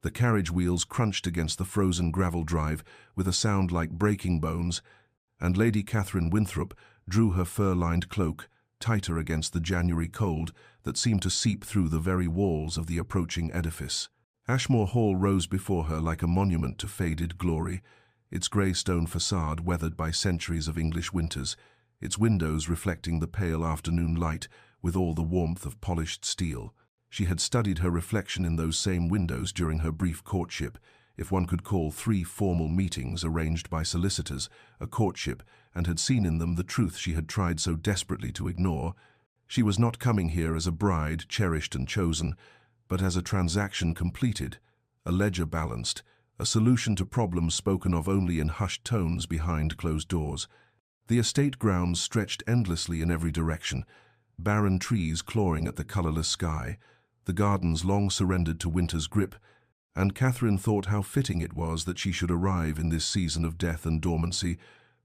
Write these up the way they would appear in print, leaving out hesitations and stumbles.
The carriage wheels crunched against the frozen gravel drive with a sound like breaking bones, and Lady Catherine Winthrop drew her fur-lined cloak tighter against the January cold that seemed to seep through the very walls of the approaching edifice. Ashmore Hall rose before her like a monument to faded glory, its grey stone facade weathered by centuries of English winters, its windows reflecting the pale afternoon light with all the warmth of polished steel. She had studied her reflection in those same windows during her brief courtship, if one could call 3 formal meetings arranged by solicitors a courtship, and had seen in them the truth she had tried so desperately to ignore. She was not coming here as a bride cherished and chosen, but as a transaction completed, a ledger balanced, a solution to problems spoken of only in hushed tones behind closed doors. The estate grounds stretched endlessly in every direction, barren trees clawing at the colourless sky, the gardens long surrendered to winter's grip, and Catherine thought how fitting it was that she should arrive in this season of death and dormancy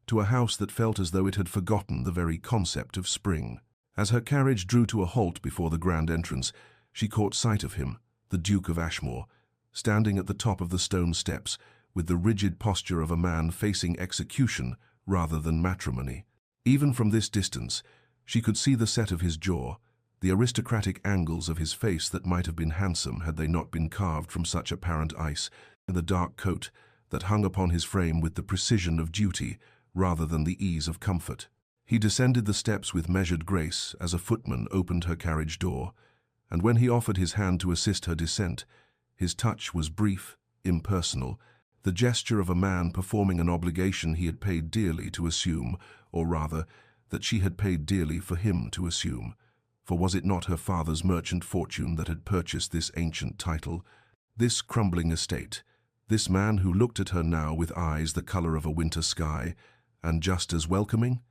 to a house that felt as though it had forgotten the very concept of spring. As her carriage drew to a halt before the grand entrance, she caught sight of him, the Duke of Ashmore, standing at the top of the stone steps, with the rigid posture of a man facing execution rather than matrimony. Even from this distance, she could see the set of his jaw, the aristocratic angles of his face that might have been handsome had they not been carved from such apparent ice, and the dark coat that hung upon his frame with the precision of duty rather than the ease of comfort. He descended the steps with measured grace as a footman opened her carriage door, and when he offered his hand to assist her descent, his touch was brief, impersonal, the gesture of a man performing an obligation he had paid dearly to assume, or rather, that she had paid dearly for him to assume. For was it not her father's merchant fortune that had purchased this ancient title, this crumbling estate, this man who looked at her now with eyes the colour of a winter sky, and just as welcoming?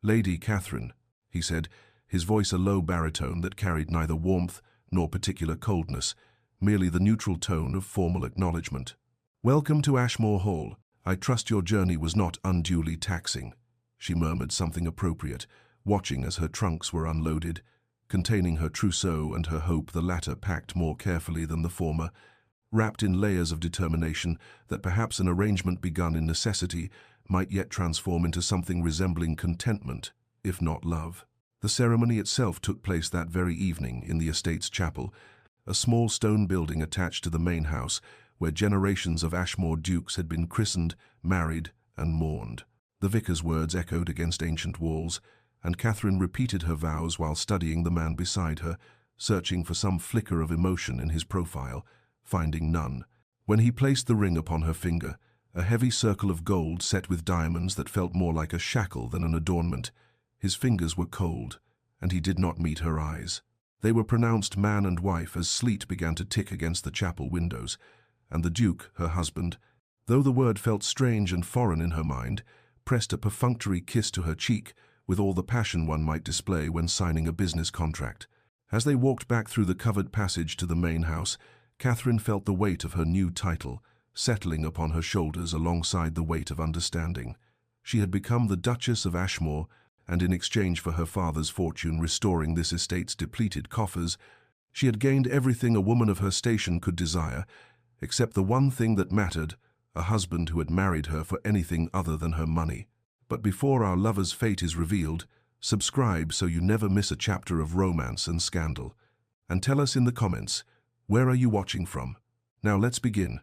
"Lady Catherine," he said, his voice a low baritone that carried neither warmth nor particular coldness, merely the neutral tone of formal acknowledgement. "Welcome to Ashmore Hall. I trust your journey was not unduly taxing." She murmured something appropriate, watching as her trunks were unloaded, containing her trousseau and her hope, the latter packed more carefully than the former, wrapped in layers of determination that perhaps an arrangement begun in necessity might yet transform into something resembling contentment, if not love. The ceremony itself took place that very evening in the estate's chapel, a small stone building attached to the main house where generations of Ashmore dukes had been christened, married, and mourned. The vicar's words echoed against ancient walls, and Catherine repeated her vows while studying the man beside her, searching for some flicker of emotion in his profile, finding none. When he placed the ring upon her finger, a heavy circle of gold set with diamonds that felt more like a shackle than an adornment, his fingers were cold, and he did not meet her eyes. They were pronounced man and wife as sleet began to tick against the chapel windows, and the Duke, her husband, though the word felt strange and foreign in her mind, pressed a perfunctory kiss to her cheek with all the passion one might display when signing a business contract. As they walked back through the covered passage to the main house, Catherine felt the weight of her new title settling upon her shoulders alongside the weight of understanding. She had become the Duchess of Ashmore, and in exchange for her father's fortune restoring this estate's depleted coffers, she had gained everything a woman of her station could desire, except the one thing that mattered, a husband who had married her for anything other than her money. But before our lover's fate is revealed, subscribe so you never miss a chapter of romance and scandal. And tell us in the comments, where are you watching from? Now let's begin.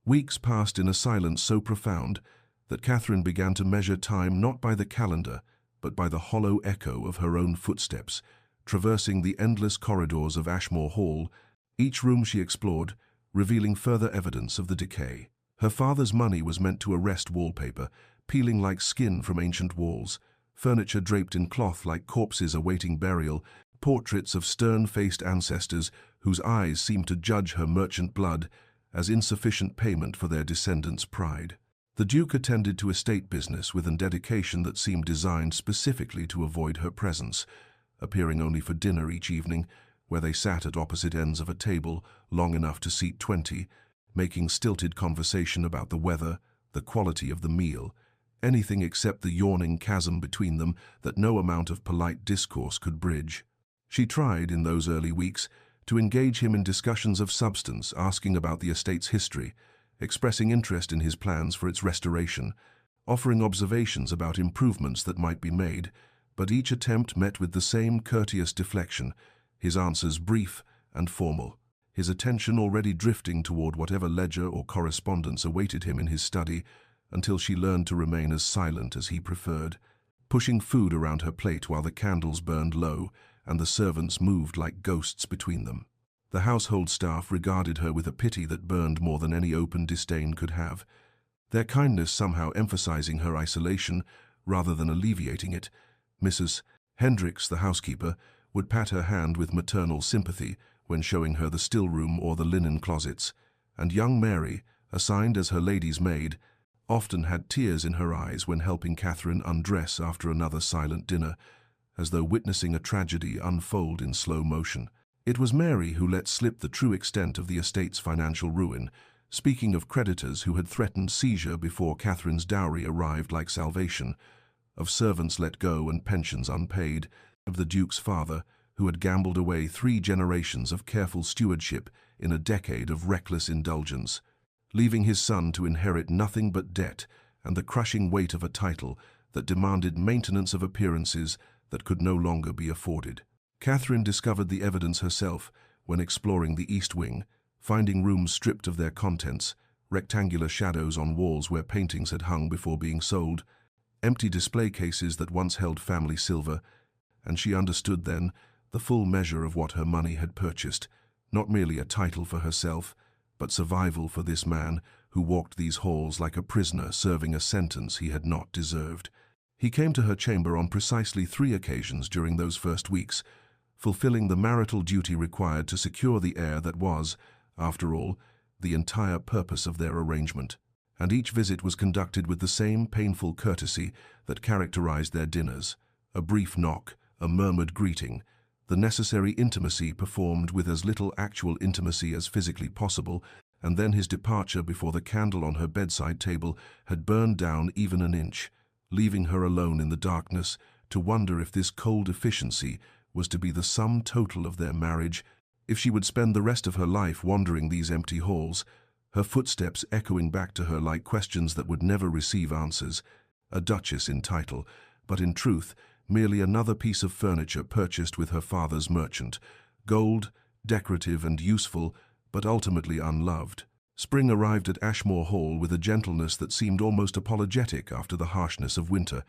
Weeks passed in a silence so profound that Catherine began to measure time not by the calendar, but by the hollow echo of her own footsteps, traversing the endless corridors of Ashmore Hall, each room she explored, revealing further evidence of the decay. Her father's money was meant to arrest wallpaper, peeling like skin from ancient walls, furniture draped in cloth like corpses awaiting burial, portraits of stern-faced ancestors whose eyes seemed to judge her merchant blood as insufficient payment for their descendants' pride. The Duke attended to estate business with a dedication that seemed designed specifically to avoid her presence, appearing only for dinner each evening, where they sat at opposite ends of a table long enough to seat 20, making stilted conversation about the weather, the quality of the meal, anything except the yawning chasm between them that no amount of polite discourse could bridge. She tried, in those early weeks, to engage him in discussions of substance, asking about the estate's history, expressing interest in his plans for its restoration, offering observations about improvements that might be made, but each attempt met with the same courteous deflection, his answers brief and formal, his attention already drifting toward whatever ledger or correspondence awaited him in his study, until she learned to remain as silent as he preferred, pushing food around her plate while the candles burned low and the servants moved like ghosts between them. The household staff regarded her with a pity that burned more than any open disdain could have, their kindness somehow emphasizing her isolation rather than alleviating it. Mrs. Hendricks, the housekeeper, would pat her hand with maternal sympathy when showing her the still room or the linen closets, and young Mary, assigned as her lady's maid, often had tears in her eyes when helping Catherine undress after another silent dinner, as though witnessing a tragedy unfold in slow motion. It was Mary who let slip the true extent of the estate's financial ruin, speaking of creditors who had threatened seizure before Catherine's dowry arrived like salvation, of servants let go and pensions unpaid, of the Duke's father, who had gambled away 3 generations of careful stewardship in a decade of reckless indulgence, leaving his son to inherit nothing but debt and the crushing weight of a title that demanded maintenance of appearances that could no longer be afforded. Catherine discovered the evidence herself when exploring the East Wing, finding rooms stripped of their contents, rectangular shadows on walls where paintings had hung before being sold, empty display cases that once held family silver, and she understood then the full measure of what her money had purchased, not merely a title for herself, but survival for this man who walked these halls like a prisoner serving a sentence he had not deserved. He came to her chamber on precisely 3 occasions during those first weeks, fulfilling the marital duty required to secure the heir that was, after all, the entire purpose of their arrangement. And each visit was conducted with the same painful courtesy that characterized their dinners: a brief knock, a murmured greeting, the necessary intimacy performed with as little actual intimacy as physically possible, and then his departure before the candle on her bedside table had burned down even an inch, leaving her alone in the darkness to wonder if this cold efficiency was to be the sum total of their marriage, if she would spend the rest of her life wandering these empty halls, her footsteps echoing back to her like questions that would never receive answers, a duchess in title, but in truth merely another piece of furniture purchased with her father's merchant, gold, decorative and useful, but ultimately unloved. Spring arrived at Ashmore Hall with a gentleness that seemed almost apologetic after the harshness of winter,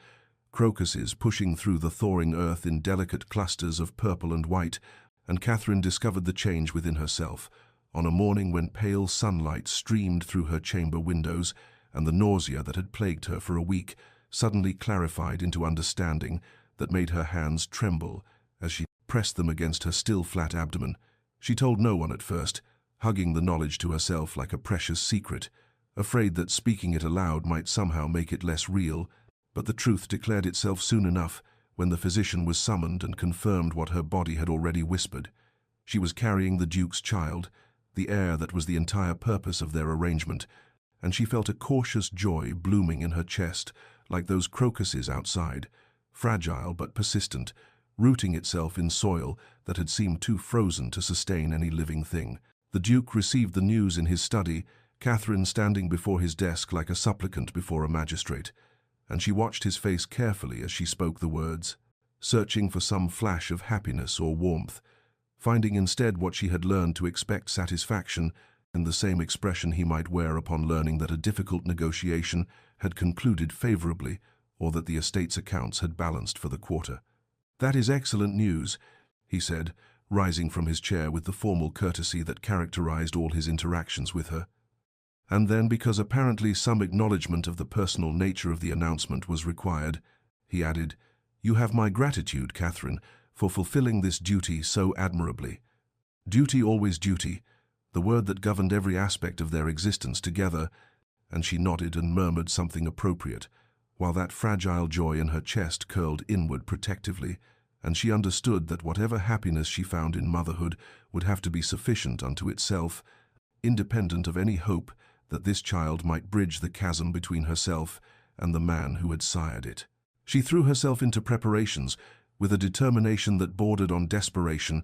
crocuses pushing through the thawing earth in delicate clusters of purple and white, and Catherine discovered the change within herself, on a morning when pale sunlight streamed through her chamber windows, and the nausea that had plagued her for a week suddenly clarified into understanding that made her hands tremble as she pressed them against her still flat abdomen. She told no one at first, hugging the knowledge to herself like a precious secret, afraid that speaking it aloud might somehow make it less real, but the truth declared itself soon enough when the physician was summoned and confirmed what her body had already whispered. She was carrying the Duke's child, the heir that was the entire purpose of their arrangement, and she felt a cautious joy blooming in her chest like those crocuses outside, fragile but persistent, rooting itself in soil that had seemed too frozen to sustain any living thing. The Duke received the news in his study, Catherine standing before his desk like a supplicant before a magistrate, and she watched his face carefully as she spoke the words, searching for some flash of happiness or warmth, finding instead what she had learned to expect: satisfaction in the same expression he might wear upon learning that a difficult negotiation had concluded favorably or that the estate's accounts had balanced for the quarter. "That is excellent news," he said, rising from his chair with the formal courtesy that characterized all his interactions with her. And then, because apparently some acknowledgement of the personal nature of the announcement was required, he added, "You have my gratitude, Catherine, for fulfilling this duty so admirably." Duty, always duty, the word that governed every aspect of their existence together, and she nodded and murmured something appropriate, while that fragile joy in her chest curled inward protectively, and she understood that whatever happiness she found in motherhood would have to be sufficient unto itself, independent of any hope that this child might bridge the chasm between herself and the man who had sired it. She threw herself into preparations with a determination that bordered on desperation,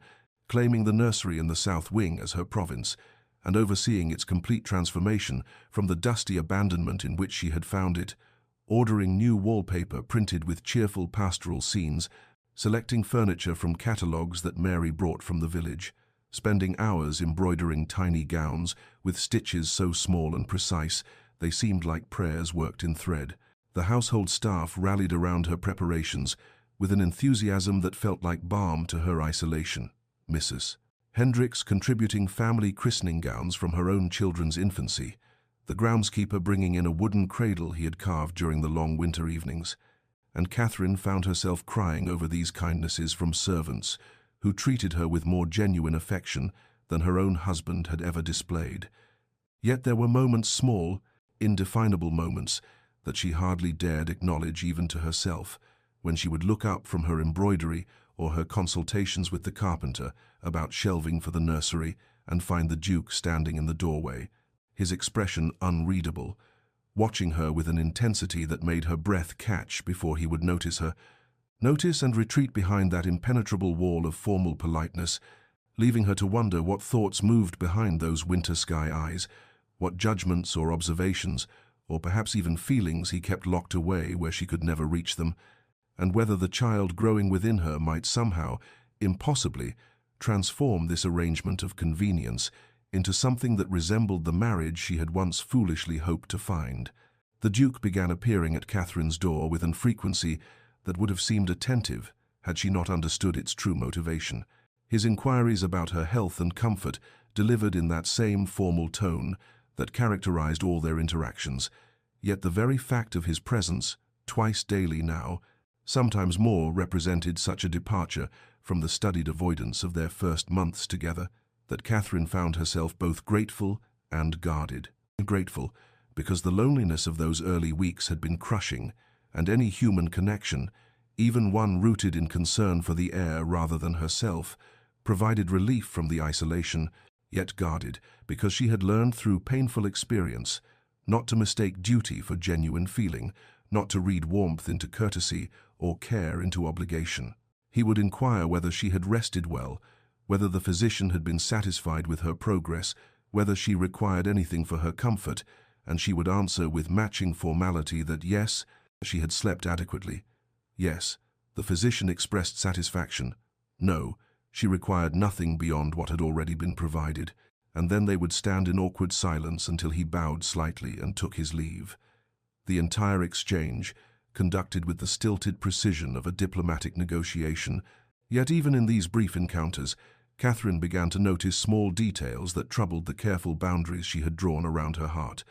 claiming the nursery in the south wing as her province, and overseeing its complete transformation from the dusty abandonment in which she had found it, ordering new wallpaper printed with cheerful pastoral scenes, selecting furniture from catalogues that Mary brought from the village, spending hours embroidering tiny gowns with stitches so small and precise they seemed like prayers worked in thread. The household staff rallied around her preparations with an enthusiasm that felt like balm to her isolation. Mrs. Hendricks contributing family christening gowns from her own children's infancy, the groundskeeper bringing in a wooden cradle he had carved during the long winter evenings, and Catherine found herself crying over these kindnesses from servants who treated her with more genuine affection than her own husband had ever displayed. Yet there were moments, small, indefinable moments, that she hardly dared acknowledge even to herself, when she would look up from her embroidery or her consultations with the carpenter about shelving for the nursery and find the Duke standing in the doorway, his expression unreadable, watching her with an intensity that made her breath catch before he would notice her, notice and retreat behind that impenetrable wall of formal politeness, leaving her to wonder what thoughts moved behind those winter sky eyes, what judgments or observations, or perhaps even feelings he kept locked away where she could never reach them, and whether the child growing within her might somehow, impossibly, transform this arrangement of convenience into something that resembled the marriage she had once foolishly hoped to find. The Duke began appearing at Catherine's door with an frequency that would have seemed attentive had she not understood its true motivation. His inquiries about her health and comfort delivered in that same formal tone that characterized all their interactions, yet the very fact of his presence, twice daily now, sometimes more, represented such a departure from the studied avoidance of their first months together that Catherine found herself both grateful and guarded. Grateful because the loneliness of those early weeks had been crushing, and any human connection, even one rooted in concern for the heir rather than herself, provided relief from the isolation, yet guarded because she had learned through painful experience not to mistake duty for genuine feeling, not to read warmth into courtesy or care into obligation. He would inquire whether she had rested well, whether the physician had been satisfied with her progress, whether she required anything for her comfort, and she would answer with matching formality that yes, she had slept adequately. Yes, the physician expressed satisfaction. No, she required nothing beyond what had already been provided, and then they would stand in awkward silence until he bowed slightly and took his leave. The entire exchange, conducted with the stilted precision of a diplomatic negotiation, yet even in these brief encounters, Catherine began to notice small details that troubled the careful boundaries she had drawn around her heart,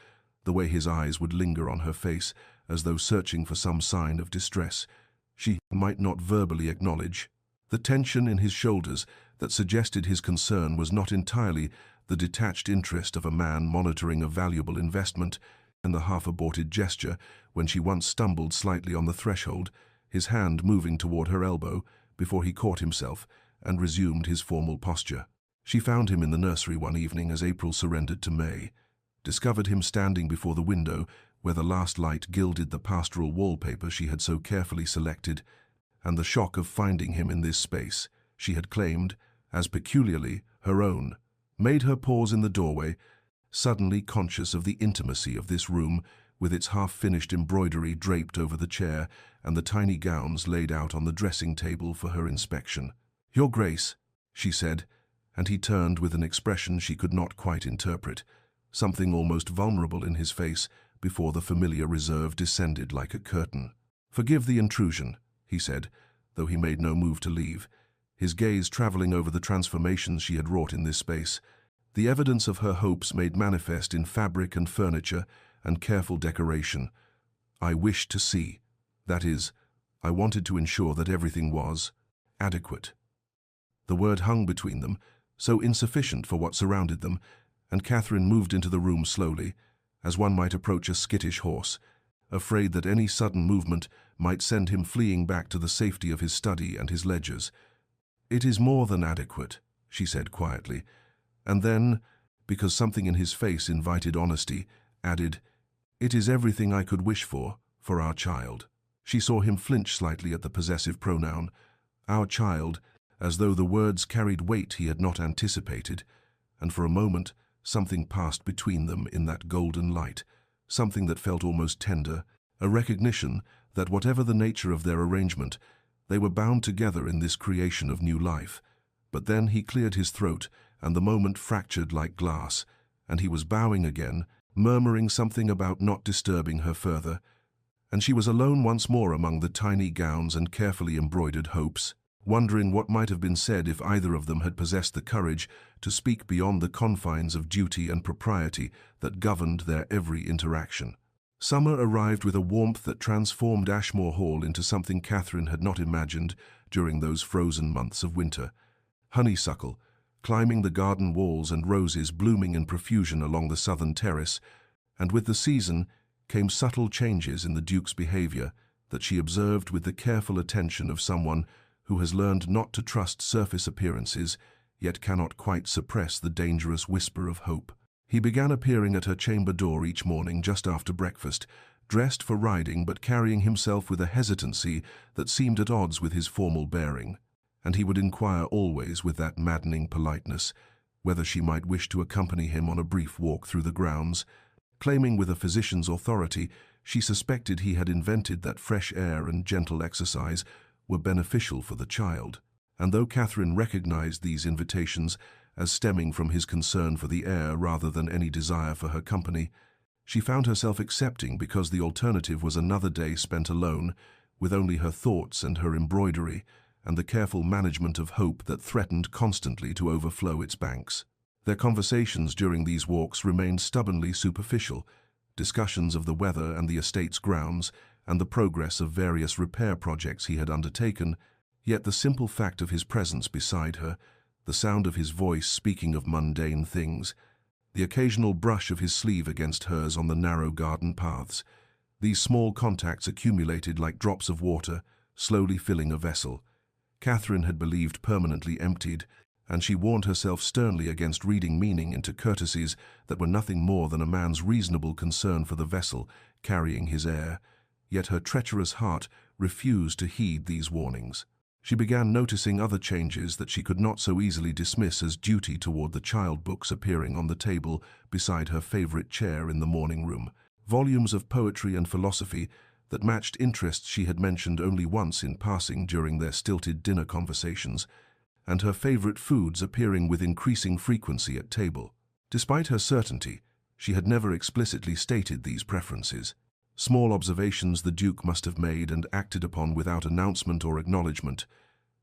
the way his eyes would linger on her face as though searching for some sign of distress she might not verbally acknowledge, the tension in his shoulders that suggested his concern was not entirely the detached interest of a man monitoring a valuable investment, and the half-aborted gesture when she once stumbled slightly on the threshold, his hand moving toward her elbow before he caught himself and resumed his formal posture. She found him in the nursery one evening as April surrendered to May, discovered him standing before the window where the last light gilded the pastoral wallpaper she had so carefully selected, and the shock of finding him in this space she had claimed as peculiarly her own made her pause in the doorway, suddenly conscious of the intimacy of this room with its half-finished embroidery draped over the chair and the tiny gowns laid out on the dressing table for her inspection. "Your Grace," she said, and he turned with an expression she could not quite interpret, something almost vulnerable in his face before the familiar reserve descended like a curtain. "Forgive the intrusion," he said, though he made no move to leave, his gaze traveling over the transformations she had wrought in this space, the evidence of her hopes made manifest in fabric and furniture and careful decoration. "I wished to see. That is, I wanted to ensure that everything was adequate." The word hung between them, so insufficient for what surrounded them, and Catherine moved into the room slowly, as one might approach a skittish horse, afraid that any sudden movement might send him fleeing back to the safety of his study and his ledgers. "It is more than adequate," she said quietly, and then, because something in his face invited honesty, added, "It is everything I could wish for our child." She saw him flinch slightly at the possessive pronoun, "our child," as though the words carried weight he had not anticipated, and for a moment something passed between them in that golden light, something that felt almost tender, a recognition that whatever the nature of their arrangement, they were bound together in this creation of new life. But then he cleared his throat, and the moment fractured like glass, and he was bowing again, murmuring something about not disturbing her further, and she was alone once more among the tiny gowns and carefully embroidered hopes, wondering what might have been said if either of them had possessed the courage to speak beyond the confines of duty and propriety that governed their every interaction. Summer arrived with a warmth that transformed Ashmore Hall into something Catherine had not imagined during those frozen months of winter. Honeysuckle, climbing the garden walls, and roses blooming in profusion along the southern terrace, and with the season came subtle changes in the Duke's behavior that she observed with the careful attention of someone who has learned not to trust surface appearances, yet cannot quite suppress the dangerous whisper of hope. He began appearing at her chamber door each morning just after breakfast, dressed for riding but carrying himself with a hesitancy that seemed at odds with his formal bearing, and he would inquire always with that maddening politeness whether she might wish to accompany him on a brief walk through the grounds, claiming with a physician's authority she suspected he had invented that fresh air and gentle exercise were beneficial for the child. And though Catherine recognized these invitations as stemming from his concern for the air rather than any desire for her company, she found herself accepting because the alternative was another day spent alone, with only her thoughts and her embroidery, and the careful management of hope that threatened constantly to overflow its banks. Their conversations during these walks remained stubbornly superficial, discussions of the weather and the estate's grounds, and the progress of various repair projects he had undertaken, yet the simple fact of his presence beside her, the sound of his voice speaking of mundane things, the occasional brush of his sleeve against hers on the narrow garden paths, these small contacts accumulated like drops of water, slowly filling a vessel Catherine had believed permanently emptied, and she warned herself sternly against reading meaning into courtesies that were nothing more than a man's reasonable concern for the vessel carrying his heir. Yet her treacherous heart refused to heed these warnings. She began noticing other changes that she could not so easily dismiss as duty toward the child books appearing on the table beside her favorite chair in the morning room, volumes of poetry and philosophy that matched interests she had mentioned only once in passing during their stilted dinner conversations, and her favorite foods appearing with increasing frequency at table. Despite her certainty, she had never explicitly stated these preferences. Small observations the Duke must have made and acted upon without announcement or acknowledgement,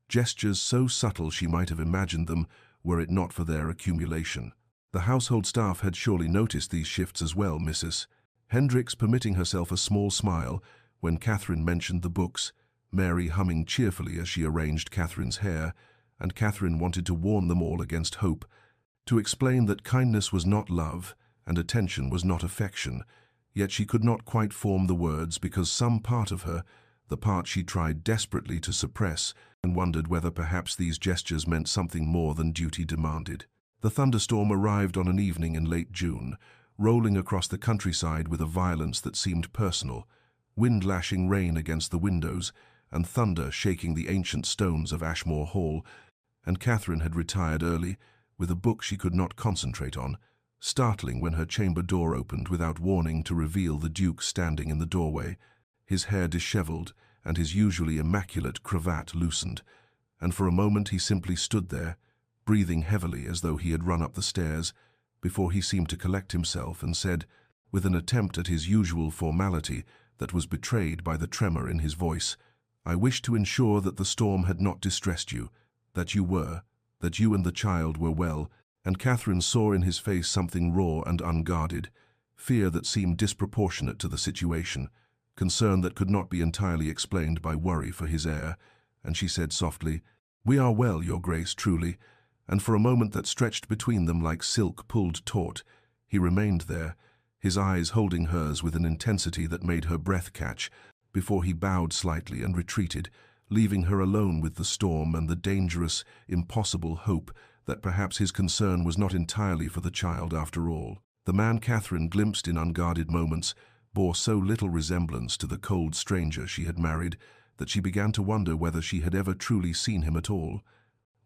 gestures so subtle she might have imagined them were it not for their accumulation. The household staff had surely noticed these shifts as well, Mrs. Hendricks permitting herself a small smile when Catherine mentioned the books, Mary humming cheerfully as she arranged Catherine's hair, and Catherine wanted to warn them all against hope, to explain that kindness was not love and attention was not affection, yet she could not quite form the words because some part of her, the part she tried desperately to suppress, and wondered whether perhaps these gestures meant something more than duty demanded. The thunderstorm arrived on an evening in late June, rolling across the countryside with a violence that seemed personal, wind lashing rain against the windows, and thunder shaking the ancient stones of Ashmore Hall, and Catherine had retired early, with a book she could not concentrate on, startling when her chamber door opened without warning to reveal the Duke standing in the doorway, his hair dishevelled and his usually immaculate cravat loosened, and for a moment he simply stood there, breathing heavily as though he had run up the stairs, before he seemed to collect himself and said, with an attempt at his usual formality that was betrayed by the tremor in his voice, "I wish to ensure that the storm had not distressed you, that you and the child were well," and Catherine saw in his face something raw and unguarded, fear that seemed disproportionate to the situation, concern that could not be entirely explained by worry for his heir, and she said softly, "We are well, Your Grace, truly," and for a moment that stretched between them like silk pulled taut, he remained there, his eyes holding hers with an intensity that made her breath catch, before he bowed slightly and retreated, leaving her alone with the storm and the dangerous, impossible hope that perhaps his concern was not entirely for the child after all. The man Catherine glimpsed in unguarded moments bore so little resemblance to the cold stranger she had married that she began to wonder whether she had ever truly seen him at all.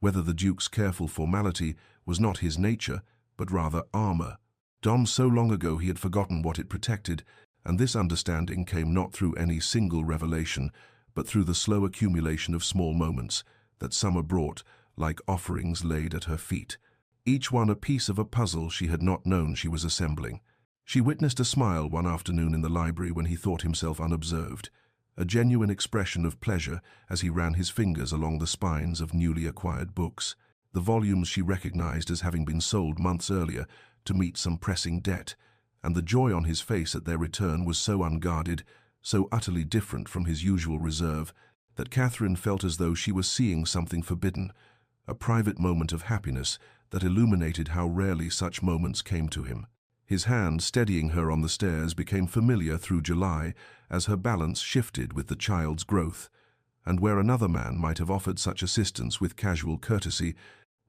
whether the Duke's careful formality was not his nature, but rather armor. Donned so long ago he had forgotten what it protected, and this understanding came not through any single revelation, but through the slow accumulation of small moments that summer brought, like offerings laid at her feet, each one a piece of a puzzle she had not known she was assembling. She witnessed a smile one afternoon in the library when he thought himself unobserved, a genuine expression of pleasure as he ran his fingers along the spines of newly acquired books, the volumes she recognized as having been sold months earlier to meet some pressing debt, and the joy on his face at their return was so unguarded, so utterly different from his usual reserve, that Catherine felt as though she was seeing something forbidden, a private moment of happiness that illuminated how rarely such moments came to him. His hand steadying her on the stairs became familiar through July as her balance shifted with the child's growth, and where another man might have offered such assistance with casual courtesy,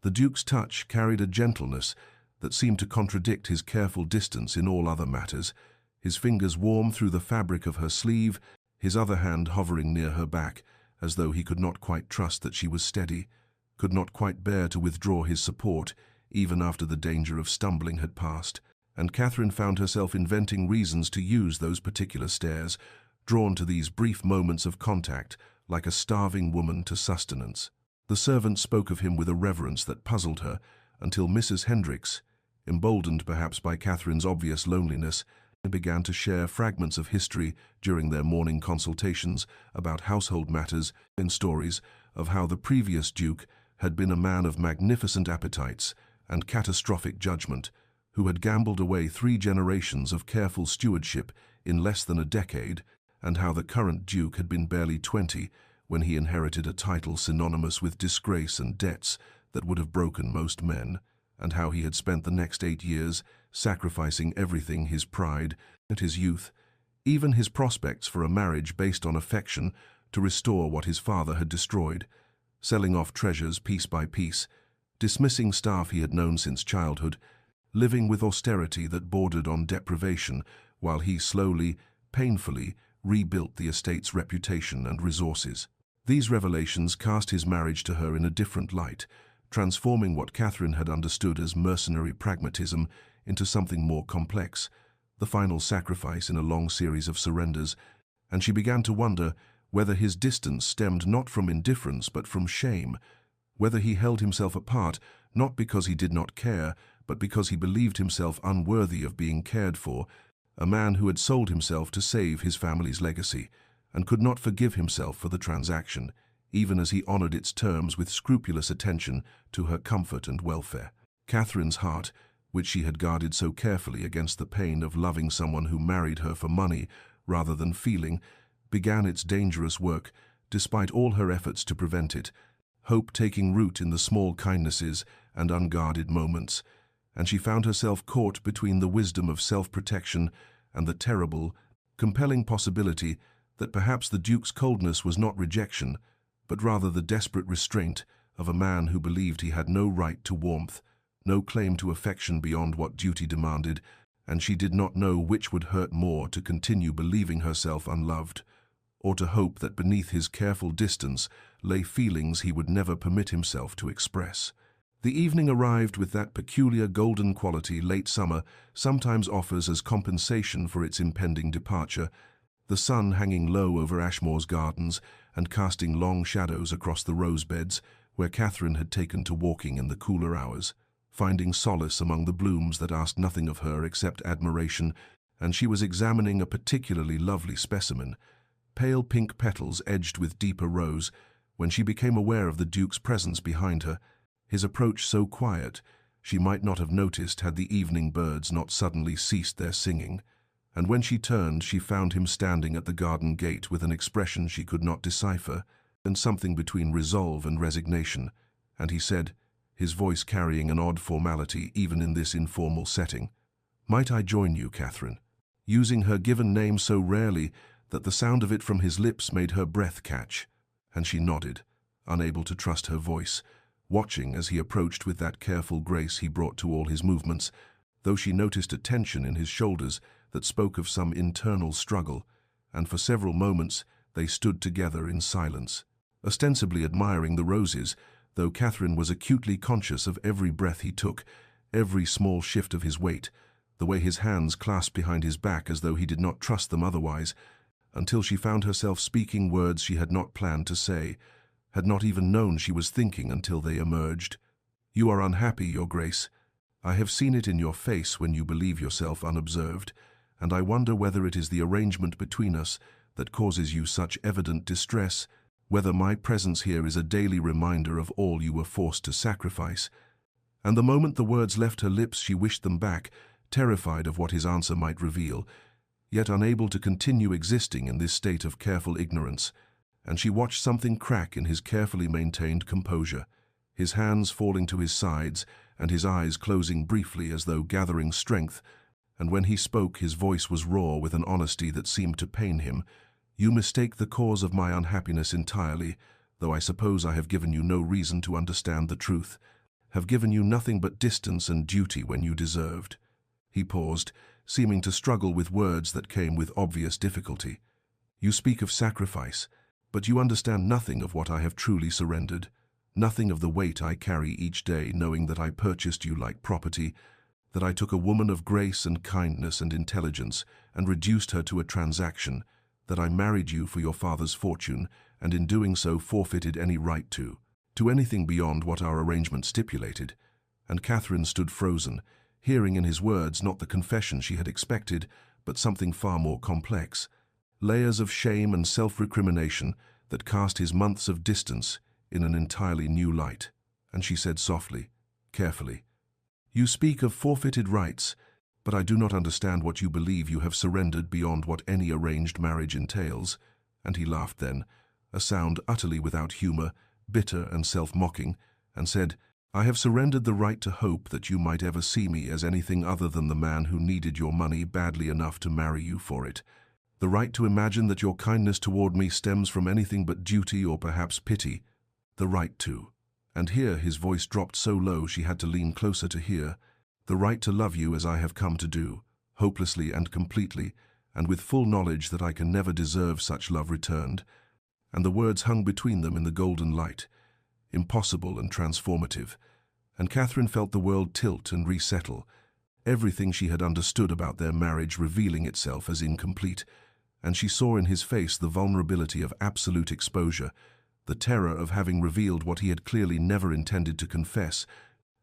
the Duke's touch carried a gentleness that seemed to contradict his careful distance in all other matters, his fingers warm through the fabric of her sleeve, his other hand hovering near her back, as though he could not quite trust that she was steady, could not quite bear to withdraw his support, even after the danger of stumbling had passed. And Catherine found herself inventing reasons to use those particular stares, drawn to these brief moments of contact, like a starving woman to sustenance. The servant spoke of him with a reverence that puzzled her, until Mrs. Hendricks, emboldened perhaps by Catherine's obvious loneliness, began to share fragments of history during their morning consultations about household matters and stories of how the previous Duke had been a man of magnificent appetites and catastrophic judgment, who had gambled away 3 generations of careful stewardship in less than a decade, and how the current Duke had been barely 20 when he inherited a title synonymous with disgrace and debts that would have broken most men, and how he had spent the next 8 years sacrificing everything, his pride and his youth, even his prospects for a marriage based on affection, to restore what his father had destroyed, selling off treasures piece by piece, dismissing staff he had known since childhood, living with austerity that bordered on deprivation, while he slowly, painfully, rebuilt the estate's reputation and resources. These revelations cast his marriage to her in a different light, transforming what Catherine had understood as mercenary pragmatism into something more complex, the final sacrifice in a long series of surrenders, and she began to wonder whether his distance stemmed not from indifference but from shame, whether he held himself apart not because he did not care, but because he believed himself unworthy of being cared for, a man who had sold himself to save his family's legacy, and could not forgive himself for the transaction, even as he honored its terms with scrupulous attention to her comfort and welfare. Catherine's heart, which she had guarded so carefully against the pain of loving someone who married her for money rather than feeling, began its dangerous work, despite all her efforts to prevent it, hope taking root in the small kindnesses and unguarded moments, and she found herself caught between the wisdom of self-protection and the terrible, compelling possibility that perhaps the Duke's coldness was not rejection, but rather the desperate restraint of a man who believed he had no right to warmth, no claim to affection beyond what duty demanded, and she did not know which would hurt more, to continue believing herself unloved, or to hope that beneath his careful distance lay feelings he would never permit himself to express. The evening arrived with that peculiar golden quality late summer sometimes offers as compensation for its impending departure, the sun hanging low over Ashmore's gardens and casting long shadows across the rose beds where Catherine had taken to walking in the cooler hours, finding solace among the blooms that asked nothing of her except admiration, and she was examining a particularly lovely specimen, pale pink petals edged with deeper rose, when she became aware of the Duke's presence behind her, his approach so quiet she might not have noticed had the evening birds not suddenly ceased their singing, and when she turned she found him standing at the garden gate with an expression she could not decipher, and something between resolve and resignation, and he said, his voice carrying an odd formality even in this informal setting, "Might I join you, Catherine?" using her given name so rarely that the sound of it from his lips made her breath catch, and she nodded, unable to trust her voice, watching as he approached with that careful grace he brought to all his movements, though she noticed a tension in his shoulders that spoke of some internal struggle, and for several moments they stood together in silence, ostensibly admiring the roses, though Catherine was acutely conscious of every breath he took, every small shift of his weight, the way his hands clasped behind his back as though he did not trust them otherwise, until she found herself speaking words she had not planned to say, had not even known she was thinking until they emerged. "You are unhappy, Your Grace. I have seen it in your face when you believe yourself unobserved, and I wonder whether it is the arrangement between us that causes you such evident distress, whether my presence here is a daily reminder of all you were forced to sacrifice." And the moment the words left her lips, she wished them back, terrified of what his answer might reveal, yet unable to continue existing in this state of careful ignorance. And she watched something crack in his carefully maintained composure, his hands falling to his sides and his eyes closing briefly as though gathering strength, and when he spoke his voice was raw with an honesty that seemed to pain him. "You mistake the cause of my unhappiness entirely, though I suppose I have given you no reason to understand the truth, have given you nothing but distance and duty when you deserved." He paused, seeming to struggle with words that came with obvious difficulty. "You speak of sacrifice, but you understand nothing of what I have truly surrendered, nothing of the weight I carry each day knowing that I purchased you like property, that I took a woman of grace and kindness and intelligence and reduced her to a transaction, that I married you for your father's fortune and in doing so forfeited any right to anything beyond what our arrangement stipulated." And Catherine stood frozen, hearing in his words not the confession she had expected, but something far more complex. Layers of shame and self-recrimination that cast his months of distance in an entirely new light. And she said softly, carefully, "You speak of forfeited rights, but I do not understand what you believe you have surrendered beyond what any arranged marriage entails." And he laughed then, a sound utterly without humor, bitter and self-mocking, and said, "I have surrendered the right to hope that you might ever see me as anything other than the man who needed your money badly enough to marry you for it. The right to imagine that your kindness toward me stems from anything but duty or perhaps pity. The right to," and here his voice dropped so low she had to lean closer to hear, "the right to love you as I have come to do, hopelessly and completely, and with full knowledge that I can never deserve such love returned." And the words hung between them in the golden light, impossible and transformative, and Catherine felt the world tilt and resettle, everything she had understood about their marriage revealing itself as incomplete, and she saw in his face the vulnerability of absolute exposure, the terror of having revealed what he had clearly never intended to confess.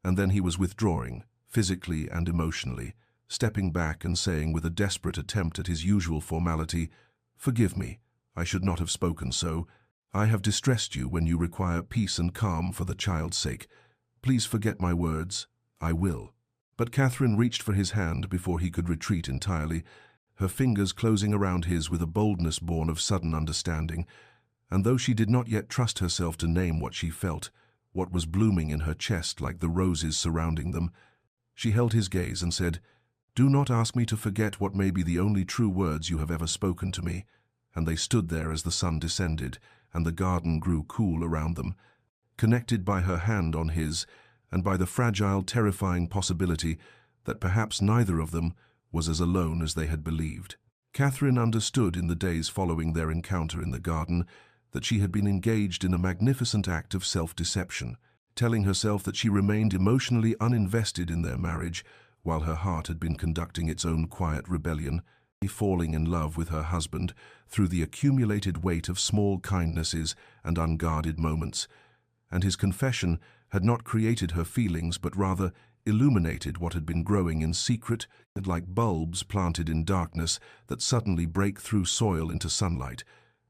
And then he was withdrawing, physically and emotionally, stepping back and saying with a desperate attempt at his usual formality, "Forgive me, I should not have spoken so. I have distressed you when you require peace and calm for the child's sake. Please forget my words. I will." But Catherine reached for his hand before he could retreat entirely, her fingers closing around his with a boldness born of sudden understanding, and though she did not yet trust herself to name what she felt, what was blooming in her chest like the roses surrounding them, she held his gaze and said, "Do not ask me to forget what may be the only true words you have ever spoken to me." And they stood there as the sun descended, and the garden grew cool around them, connected by her hand on his, and by the fragile, terrifying possibility that perhaps neither of them was as alone as they had believed. Catherine understood in the days following their encounter in the garden that she had been engaged in a magnificent act of self-deception, telling herself that she remained emotionally uninvested in their marriage, while her heart had been conducting its own quiet rebellion, falling in love with her husband through the accumulated weight of small kindnesses and unguarded moments. And his confession had not created her feelings, but rather illuminated what had been growing in secret, like bulbs planted in darkness that suddenly break through soil into sunlight,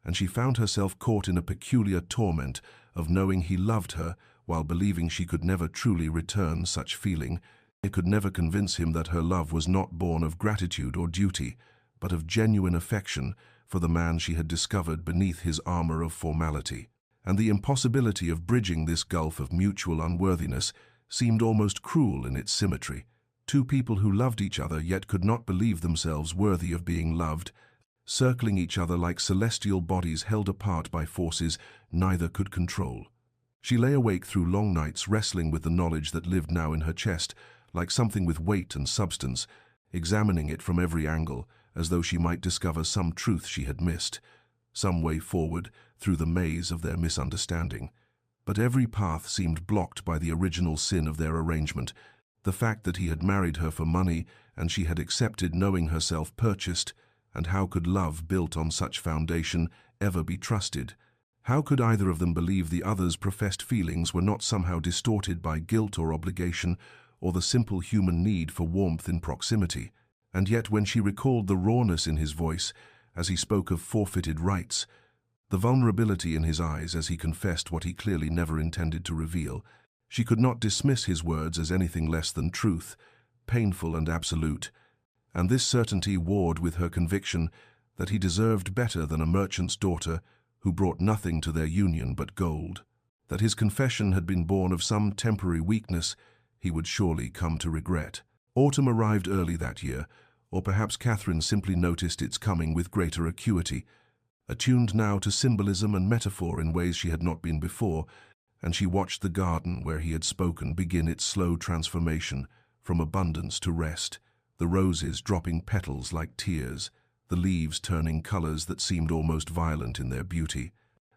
and she found herself caught in a peculiar torment of knowing he loved her while believing she could never truly return such feeling. It could never convince him that her love was not born of gratitude or duty, but of genuine affection for the man she had discovered beneath his armor of formality. And the impossibility of bridging this gulf of mutual unworthiness seemed almost cruel in its symmetry. Two people who loved each other yet could not believe themselves worthy of being loved, circling each other like celestial bodies held apart by forces neither could control. She lay awake through long nights wrestling with the knowledge that lived now in her chest, like something with weight and substance, examining it from every angle, as though she might discover some truth she had missed, some way forward through the maze of their misunderstanding. But every path seemed blocked by the original sin of their arrangement, the fact that he had married her for money and she had accepted knowing herself purchased, and how could love built on such foundation ever be trusted? How could either of them believe the other's professed feelings were not somehow distorted by guilt or obligation, or the simple human need for warmth in proximity? And yet when she recalled the rawness in his voice as he spoke of forfeited rights, the vulnerability in his eyes as he confessed what he clearly never intended to reveal, she could not dismiss his words as anything less than truth, painful and absolute. And this certainty warred with her conviction that he deserved better than a merchant's daughter who brought nothing to their union but gold. That his confession had been born of some temporary weakness he would surely come to regret. Autumn arrived early that year, or perhaps Catherine simply noticed its coming with greater acuity, attuned now to symbolism and metaphor in ways she had not been before, and she watched the garden where he had spoken begin its slow transformation from abundance to rest, the roses dropping petals like tears, the leaves turning colors that seemed almost violent in their beauty,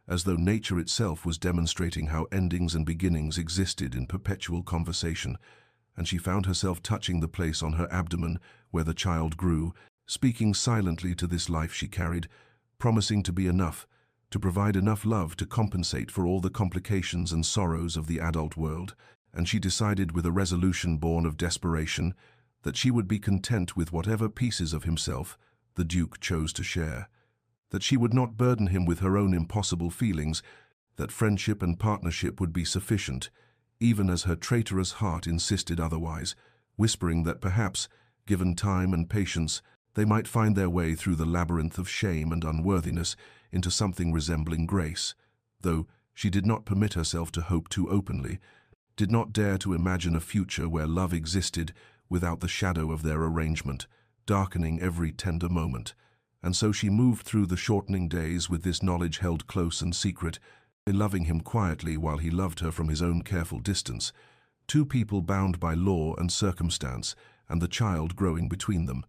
as though nature itself was demonstrating how endings and beginnings existed in perpetual conversation. And she found herself touching the place on her abdomen where the child grew, speaking silently to this life she carried, promising to be enough, to provide enough love to compensate for all the complications and sorrows of the adult world. And she decided with a resolution born of desperation that she would be content with whatever pieces of himself the Duke chose to share, that she would not burden him with her own impossible feelings, that friendship and partnership would be sufficient, even as her traitorous heart insisted otherwise, whispering that perhaps, given time and patience, they might find their way through the labyrinth of shame and unworthiness into something resembling grace, though she did not permit herself to hope too openly, did not dare to imagine a future where love existed without the shadow of their arrangement, darkening every tender moment. And so she moved through the shortening days with this knowledge held close and secret, loving him quietly while he loved her from his own careful distance, two people bound by law and circumstance, and the child growing between them,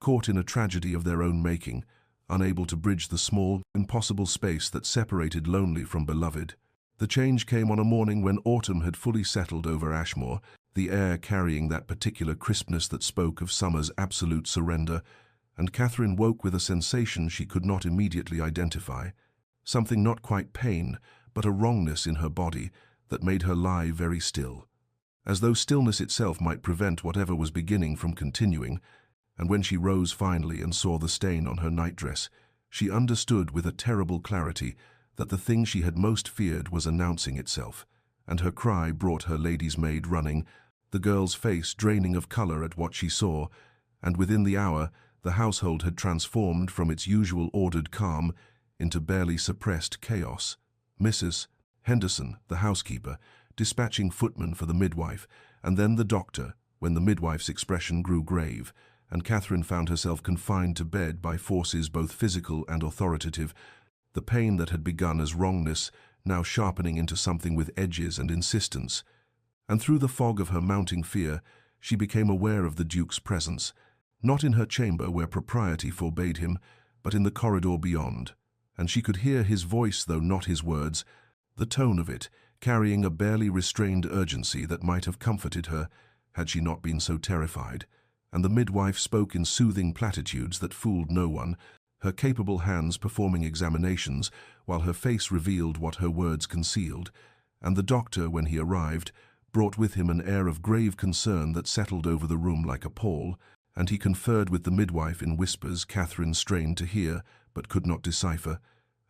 caught in a tragedy of their own making, unable to bridge the small, impossible space that separated lonely from beloved. The change came on a morning when autumn had fully settled over Ashmore, the air carrying that particular crispness that spoke of summer's absolute surrender, and Catherine woke with a sensation she could not immediately identify, something not quite pain, but a wrongness in her body that made her lie very still, as though stillness itself might prevent whatever was beginning from continuing. And when she rose finally and saw the stain on her nightdress, she understood with a terrible clarity that the thing she had most feared was announcing itself, and her cry brought her lady's maid running, the girl's face draining of color at what she saw, and within the hour the household had transformed from its usual ordered calm into barely suppressed chaos. Mrs. Henderson, the housekeeper, dispatching footmen for the midwife, and then the doctor, when the midwife's expression grew grave, and Catherine found herself confined to bed by forces both physical and authoritative, the pain that had begun as wrongness now sharpening into something with edges and insistence. And through the fog of her mounting fear, she became aware of the Duke's presence, not in her chamber where propriety forbade him, but in the corridor beyond, and she could hear his voice though not his words, the tone of it carrying a barely restrained urgency that might have comforted her had she not been so terrified. And the midwife spoke in soothing platitudes that fooled no one, her capable hands performing examinations while her face revealed what her words concealed, and the doctor, when he arrived, brought with him an air of grave concern that settled over the room like a pall, and he conferred with the midwife in whispers Catherine strained to hear but could not decipher,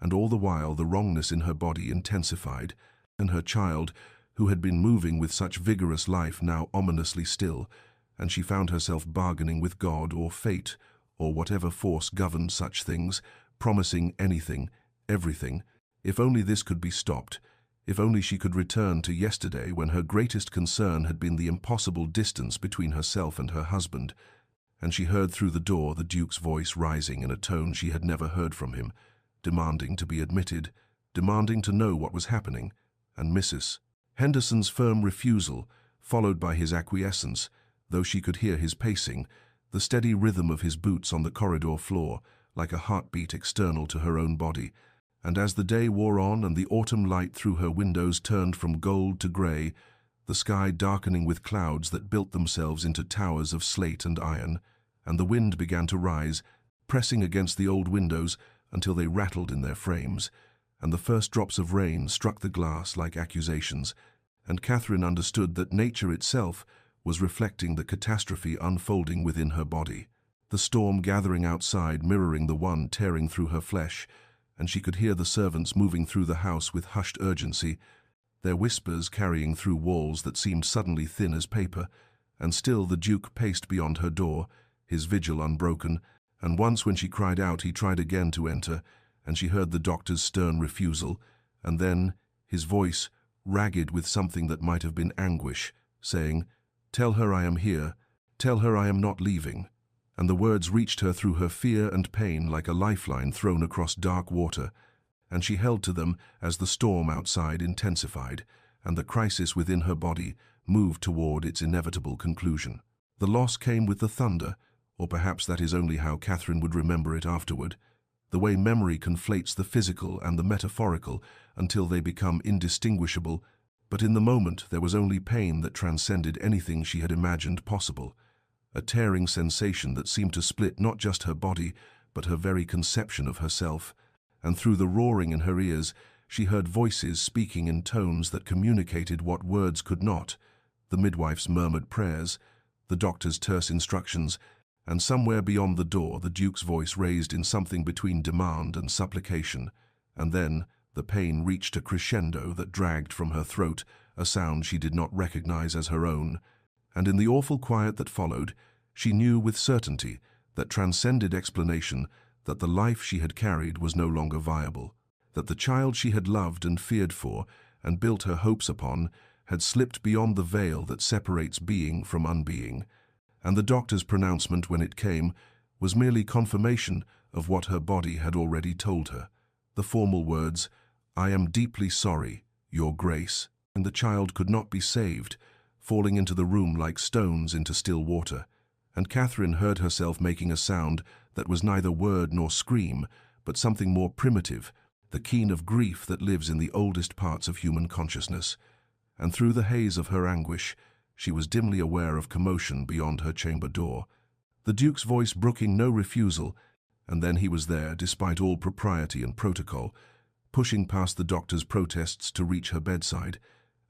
and all the while the wrongness in her body intensified, and her child, who had been moving with such vigorous life, now ominously still, and she found herself bargaining with God or fate, or whatever force governed such things, promising anything, everything, if only this could be stopped, if only she could return to yesterday when her greatest concern had been the impossible distance between herself and her husband. And she heard through the door the Duke's voice rising in a tone she had never heard from him, demanding to be admitted, demanding to know what was happening, and Mrs. Henderson's firm refusal, followed by his acquiescence, though she could hear his pacing, the steady rhythm of his boots on the corridor floor, like a heartbeat external to her own body, And as the day wore on and the autumn light through her windows turned from gold to grey, the sky darkening with clouds that built themselves into towers of slate and iron, and the wind began to rise, pressing against the old windows until they rattled in their frames, and the first drops of rain struck the glass like accusations, and Catherine understood that nature itself was reflecting the catastrophe unfolding within her body, the storm gathering outside mirroring the one tearing through her flesh, and she could hear the servants moving through the house with hushed urgency, their whispers carrying through walls that seemed suddenly thin as paper, and still the Duke paced beyond her door, his vigil unbroken, and once when she cried out he tried again to enter, and she heard the doctor's stern refusal, and then his voice, ragged with something that might have been anguish, saying, "Tell her I am here, tell her I am not leaving." And the words reached her through her fear and pain like a lifeline thrown across dark water, and she held to them as the storm outside intensified, and the crisis within her body moved toward its inevitable conclusion. The loss came with the thunder, or perhaps that is only how Catherine would remember it afterward, the way memory conflates the physical and the metaphorical until they become indistinguishable, but in the moment there was only pain that transcended anything she had imagined possible. A tearing sensation that seemed to split not just her body, but her very conception of herself, and through the roaring in her ears, she heard voices speaking in tones that communicated what words could not, the midwife's murmured prayers, the doctor's terse instructions, and somewhere beyond the door the Duke's voice raised in something between demand and supplication, and then the pain reached a crescendo that dragged from her throat a sound she did not recognize as her own, and in the awful quiet that followed, she knew with certainty that transcended explanation that the life she had carried was no longer viable, that the child she had loved and feared for and built her hopes upon had slipped beyond the veil that separates being from unbeing, and the doctor's pronouncement when it came was merely confirmation of what her body had already told her. The formal words, "I am deeply sorry, Your Grace," and the child could not be saved, falling into the room like stones into still water, and Catherine heard herself making a sound that was neither word nor scream, but something more primitive, the keen of grief that lives in the oldest parts of human consciousness. And through the haze of her anguish, she was dimly aware of commotion beyond her chamber door, the Duke's voice brooking no refusal, and then he was there, despite all propriety and protocol, pushing past the doctor's protests to reach her bedside,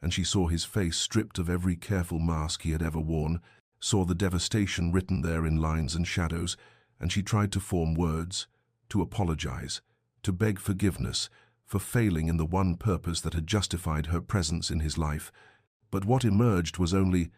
and she saw his face stripped of every careful mask he had ever worn, saw the devastation written there in lines and shadows, and she tried to form words, to apologize, to beg forgiveness for failing in the one purpose that had justified her presence in his life. But what emerged was only,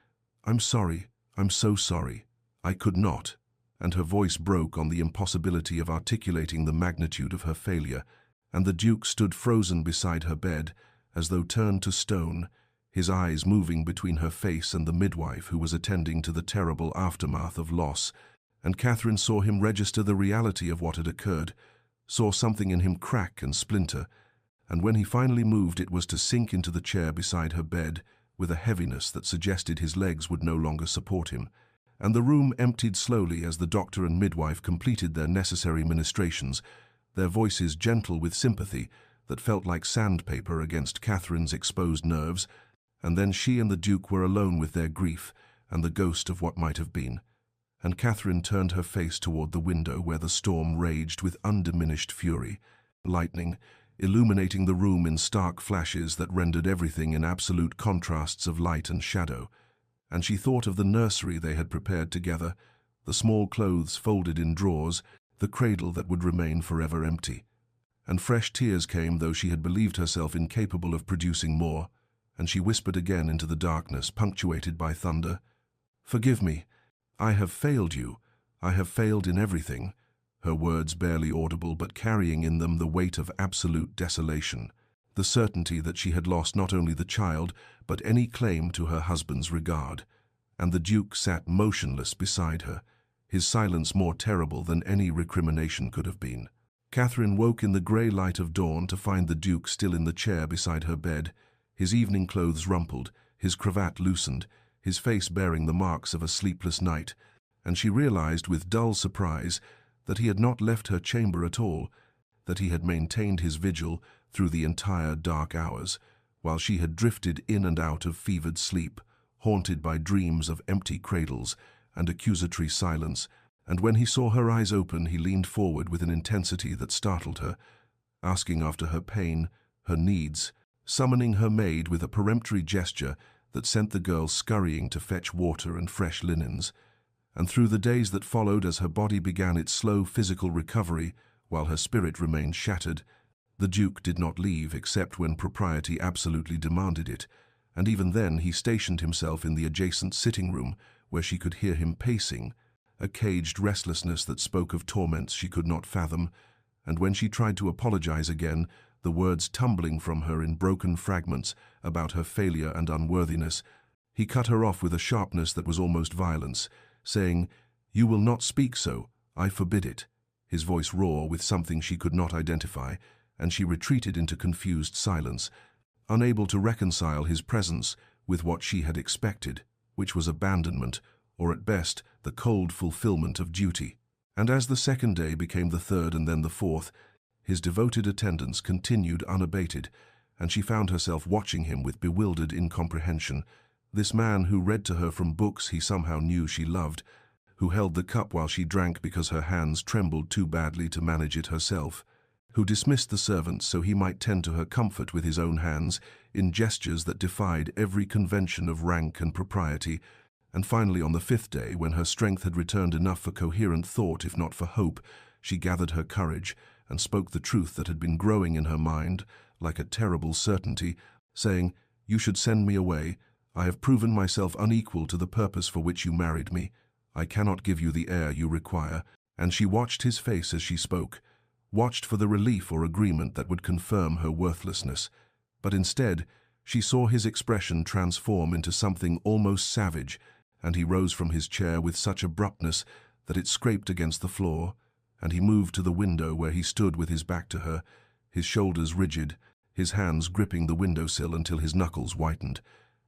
"I'm sorry, I'm so sorry, I could not," and her voice broke on the impossibility of articulating the magnitude of her failure, and the Duke stood frozen beside her bed, as though turned to stone, his eyes moving between her face and the midwife who was attending to the terrible aftermath of loss, and Catherine saw him register the reality of what had occurred, saw something in him crack and splinter, and when he finally moved it was to sink into the chair beside her bed with a heaviness that suggested his legs would no longer support him, and the room emptied slowly as the doctor and midwife completed their necessary ministrations, their voices gentle with sympathy that felt like sandpaper against Catherine's exposed nerves, and then she and the Duke were alone with their grief and the ghost of what might have been. And Catherine turned her face toward the window where the storm raged with undiminished fury, lightning, illuminating the room in stark flashes that rendered everything in absolute contrasts of light and shadow. And she thought of the nursery they had prepared together, the small clothes folded in drawers, the cradle that would remain forever empty. And fresh tears came, though she had believed herself incapable of producing more, and she whispered again into the darkness, punctuated by thunder, "Forgive me. I have failed you. I have failed in everything," her words barely audible but carrying in them the weight of absolute desolation, the certainty that she had lost not only the child but any claim to her husband's regard. And the Duke sat motionless beside her, his silence more terrible than any recrimination could have been. Catherine woke in the grey light of dawn to find the Duke still in the chair beside her bed, his evening clothes rumpled, his cravat loosened, his face bearing the marks of a sleepless night, and she realized with dull surprise that he had not left her chamber at all, that he had maintained his vigil through the entire dark hours, while she had drifted in and out of fevered sleep, haunted by dreams of empty cradles and accusatory silence, and when he saw her eyes open, he leaned forward with an intensity that startled her, asking after her pain, her needs, summoning her maid with a peremptory gesture that sent the girl scurrying to fetch water and fresh linens. And through the days that followed, as her body began its slow physical recovery, while her spirit remained shattered, the Duke did not leave except when propriety absolutely demanded it, and even then he stationed himself in the adjacent sitting room where she could hear him pacing, a caged restlessness that spoke of torments she could not fathom, and when she tried to apologize again, the words tumbling from her in broken fragments about her failure and unworthiness, he cut her off with a sharpness that was almost violence, saying, "You will not speak so, I forbid it," his voice raw with something she could not identify, and she retreated into confused silence, unable to reconcile his presence with what she had expected, which was abandonment, or at best, the cold fulfillment of duty. And as the second day became the third and then the fourth, his devoted attendance continued unabated, and she found herself watching him with bewildered incomprehension, this man who read to her from books he somehow knew she loved, who held the cup while she drank because her hands trembled too badly to manage it herself, who dismissed the servants so he might tend to her comfort with his own hands, in gestures that defied every convention of rank and propriety, and finally on the fifth day, when her strength had returned enough for coherent thought if not for hope, she gathered her courage and spoke the truth that had been growing in her mind like a terrible certainty, saying, "You should send me away. I have proven myself unequal to the purpose for which you married me. I cannot give you the heir you require." And she watched his face as she spoke, watched for the relief or agreement that would confirm her worthlessness. But instead, she saw his expression transform into something almost savage, and he rose from his chair with such abruptness that it scraped against the floor, and he moved to the window where he stood with his back to her, his shoulders rigid, his hands gripping the windowsill until his knuckles whitened.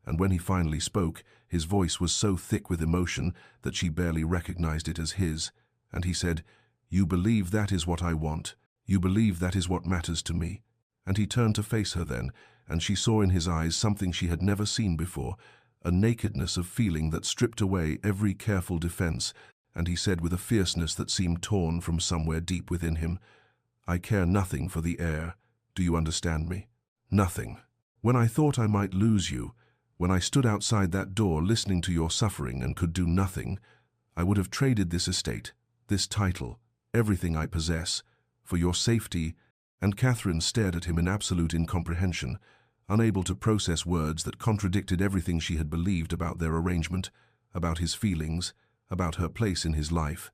And when he finally spoke, his voice was so thick with emotion that she barely recognized it as his, and he said, "You believe that is what I want. You believe that is what matters to me." And he turned to face her then, and she saw in his eyes something she had never seen before, a nakedness of feeling that stripped away every careful defense, and he said with a fierceness that seemed torn from somewhere deep within him, "I care nothing for the heir. Do you understand me? Nothing. When I thought I might lose you, when I stood outside that door listening to your suffering and could do nothing, I would have traded this estate, this title, everything I possess, for your safety." And Catherine stared at him in absolute incomprehension, unable to process words that contradicted everything she had believed about their arrangement, about his feelings, about her place in his life.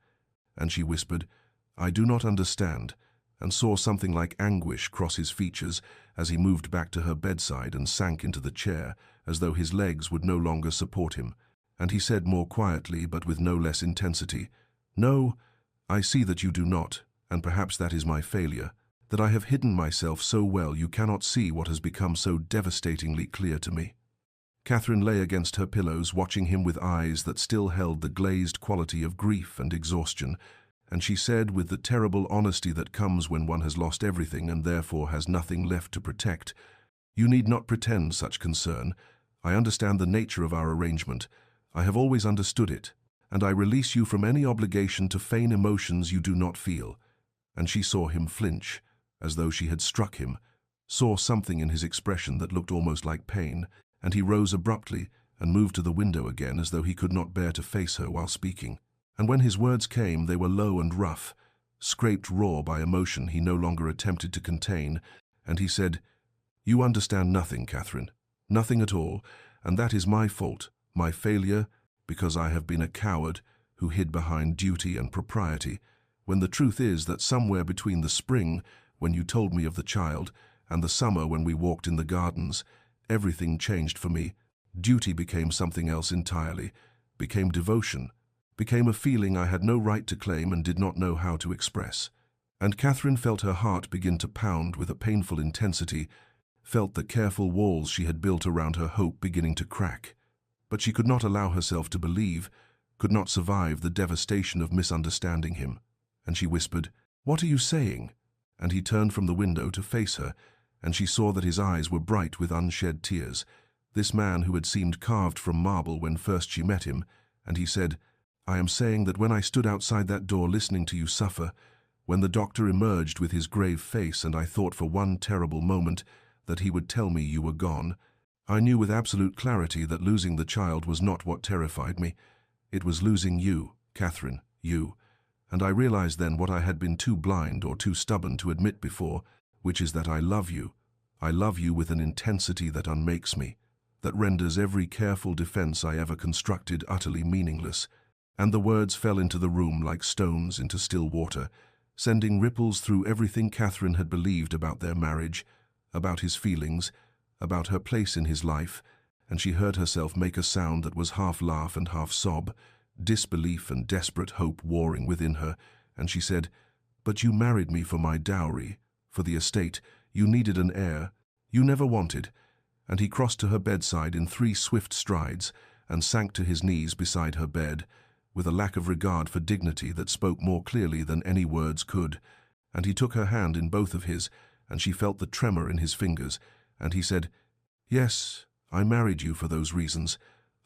And she whispered, "I do not understand," and saw something like anguish cross his features as he moved back to her bedside and sank into the chair, as though his legs would no longer support him. And he said more quietly, but with no less intensity, "No, I see that you do not, and perhaps that is my failure, that I have hidden myself so well you cannot see what has become so devastatingly clear to me." Catherine lay against her pillows, watching him with eyes that still held the glazed quality of grief and exhaustion, and she said with the terrible honesty that comes when one has lost everything and therefore has nothing left to protect, "You need not pretend such concern. I understand the nature of our arrangement. I have always understood it, and I release you from any obligation to feign emotions you do not feel." And she saw him flinch, as though she had struck him, saw something in his expression that looked almost like pain, and he rose abruptly and moved to the window again as though he could not bear to face her while speaking. And when his words came, they were low and rough, scraped raw by emotion he no longer attempted to contain, and he said, "You understand nothing, Catherine, nothing at all, and that is my fault, my failure, because I have been a coward who hid behind duty and propriety, when the truth is that somewhere between the spring, when you told me of the child, and the summer when we walked in the gardens, everything changed for me. Duty became something else entirely, became devotion, became a feeling I had no right to claim and did not know how to express." And Catherine felt her heart begin to pound with a painful intensity, felt the careful walls she had built around her hope beginning to crack. But she could not allow herself to believe, could not survive the devastation of misunderstanding him. And she whispered, "What are you saying?" and he turned from the window to face her, and she saw that his eyes were bright with unshed tears. This man who had seemed carved from marble when first she met him, and he said, "I am saying that when I stood outside that door listening to you suffer, when the doctor emerged with his grave face and I thought for one terrible moment that he would tell me you were gone, I knew with absolute clarity that losing the child was not what terrified me. It was losing you, Catherine, you. And I realized then what I had been too blind or too stubborn to admit before, which is that I love you. I love you with an intensity that unmakes me, that renders every careful defense I ever constructed utterly meaningless." And the words fell into the room like stones into still water, sending ripples through everything Catherine had believed about their marriage, about his feelings, about her place in his life, and she heard herself make a sound that was half laugh and half sob, disbelief and desperate hope warring within her, and she said, "But you married me for my dowry, for the estate. You needed an heir. You never wanted." And he crossed to her bedside in 3 swift strides and sank to his knees beside her bed, with a lack of regard for dignity that spoke more clearly than any words could. And he took her hand in both of his, and she felt the tremor in his fingers, and he said, "Yes, I married you for those reasons.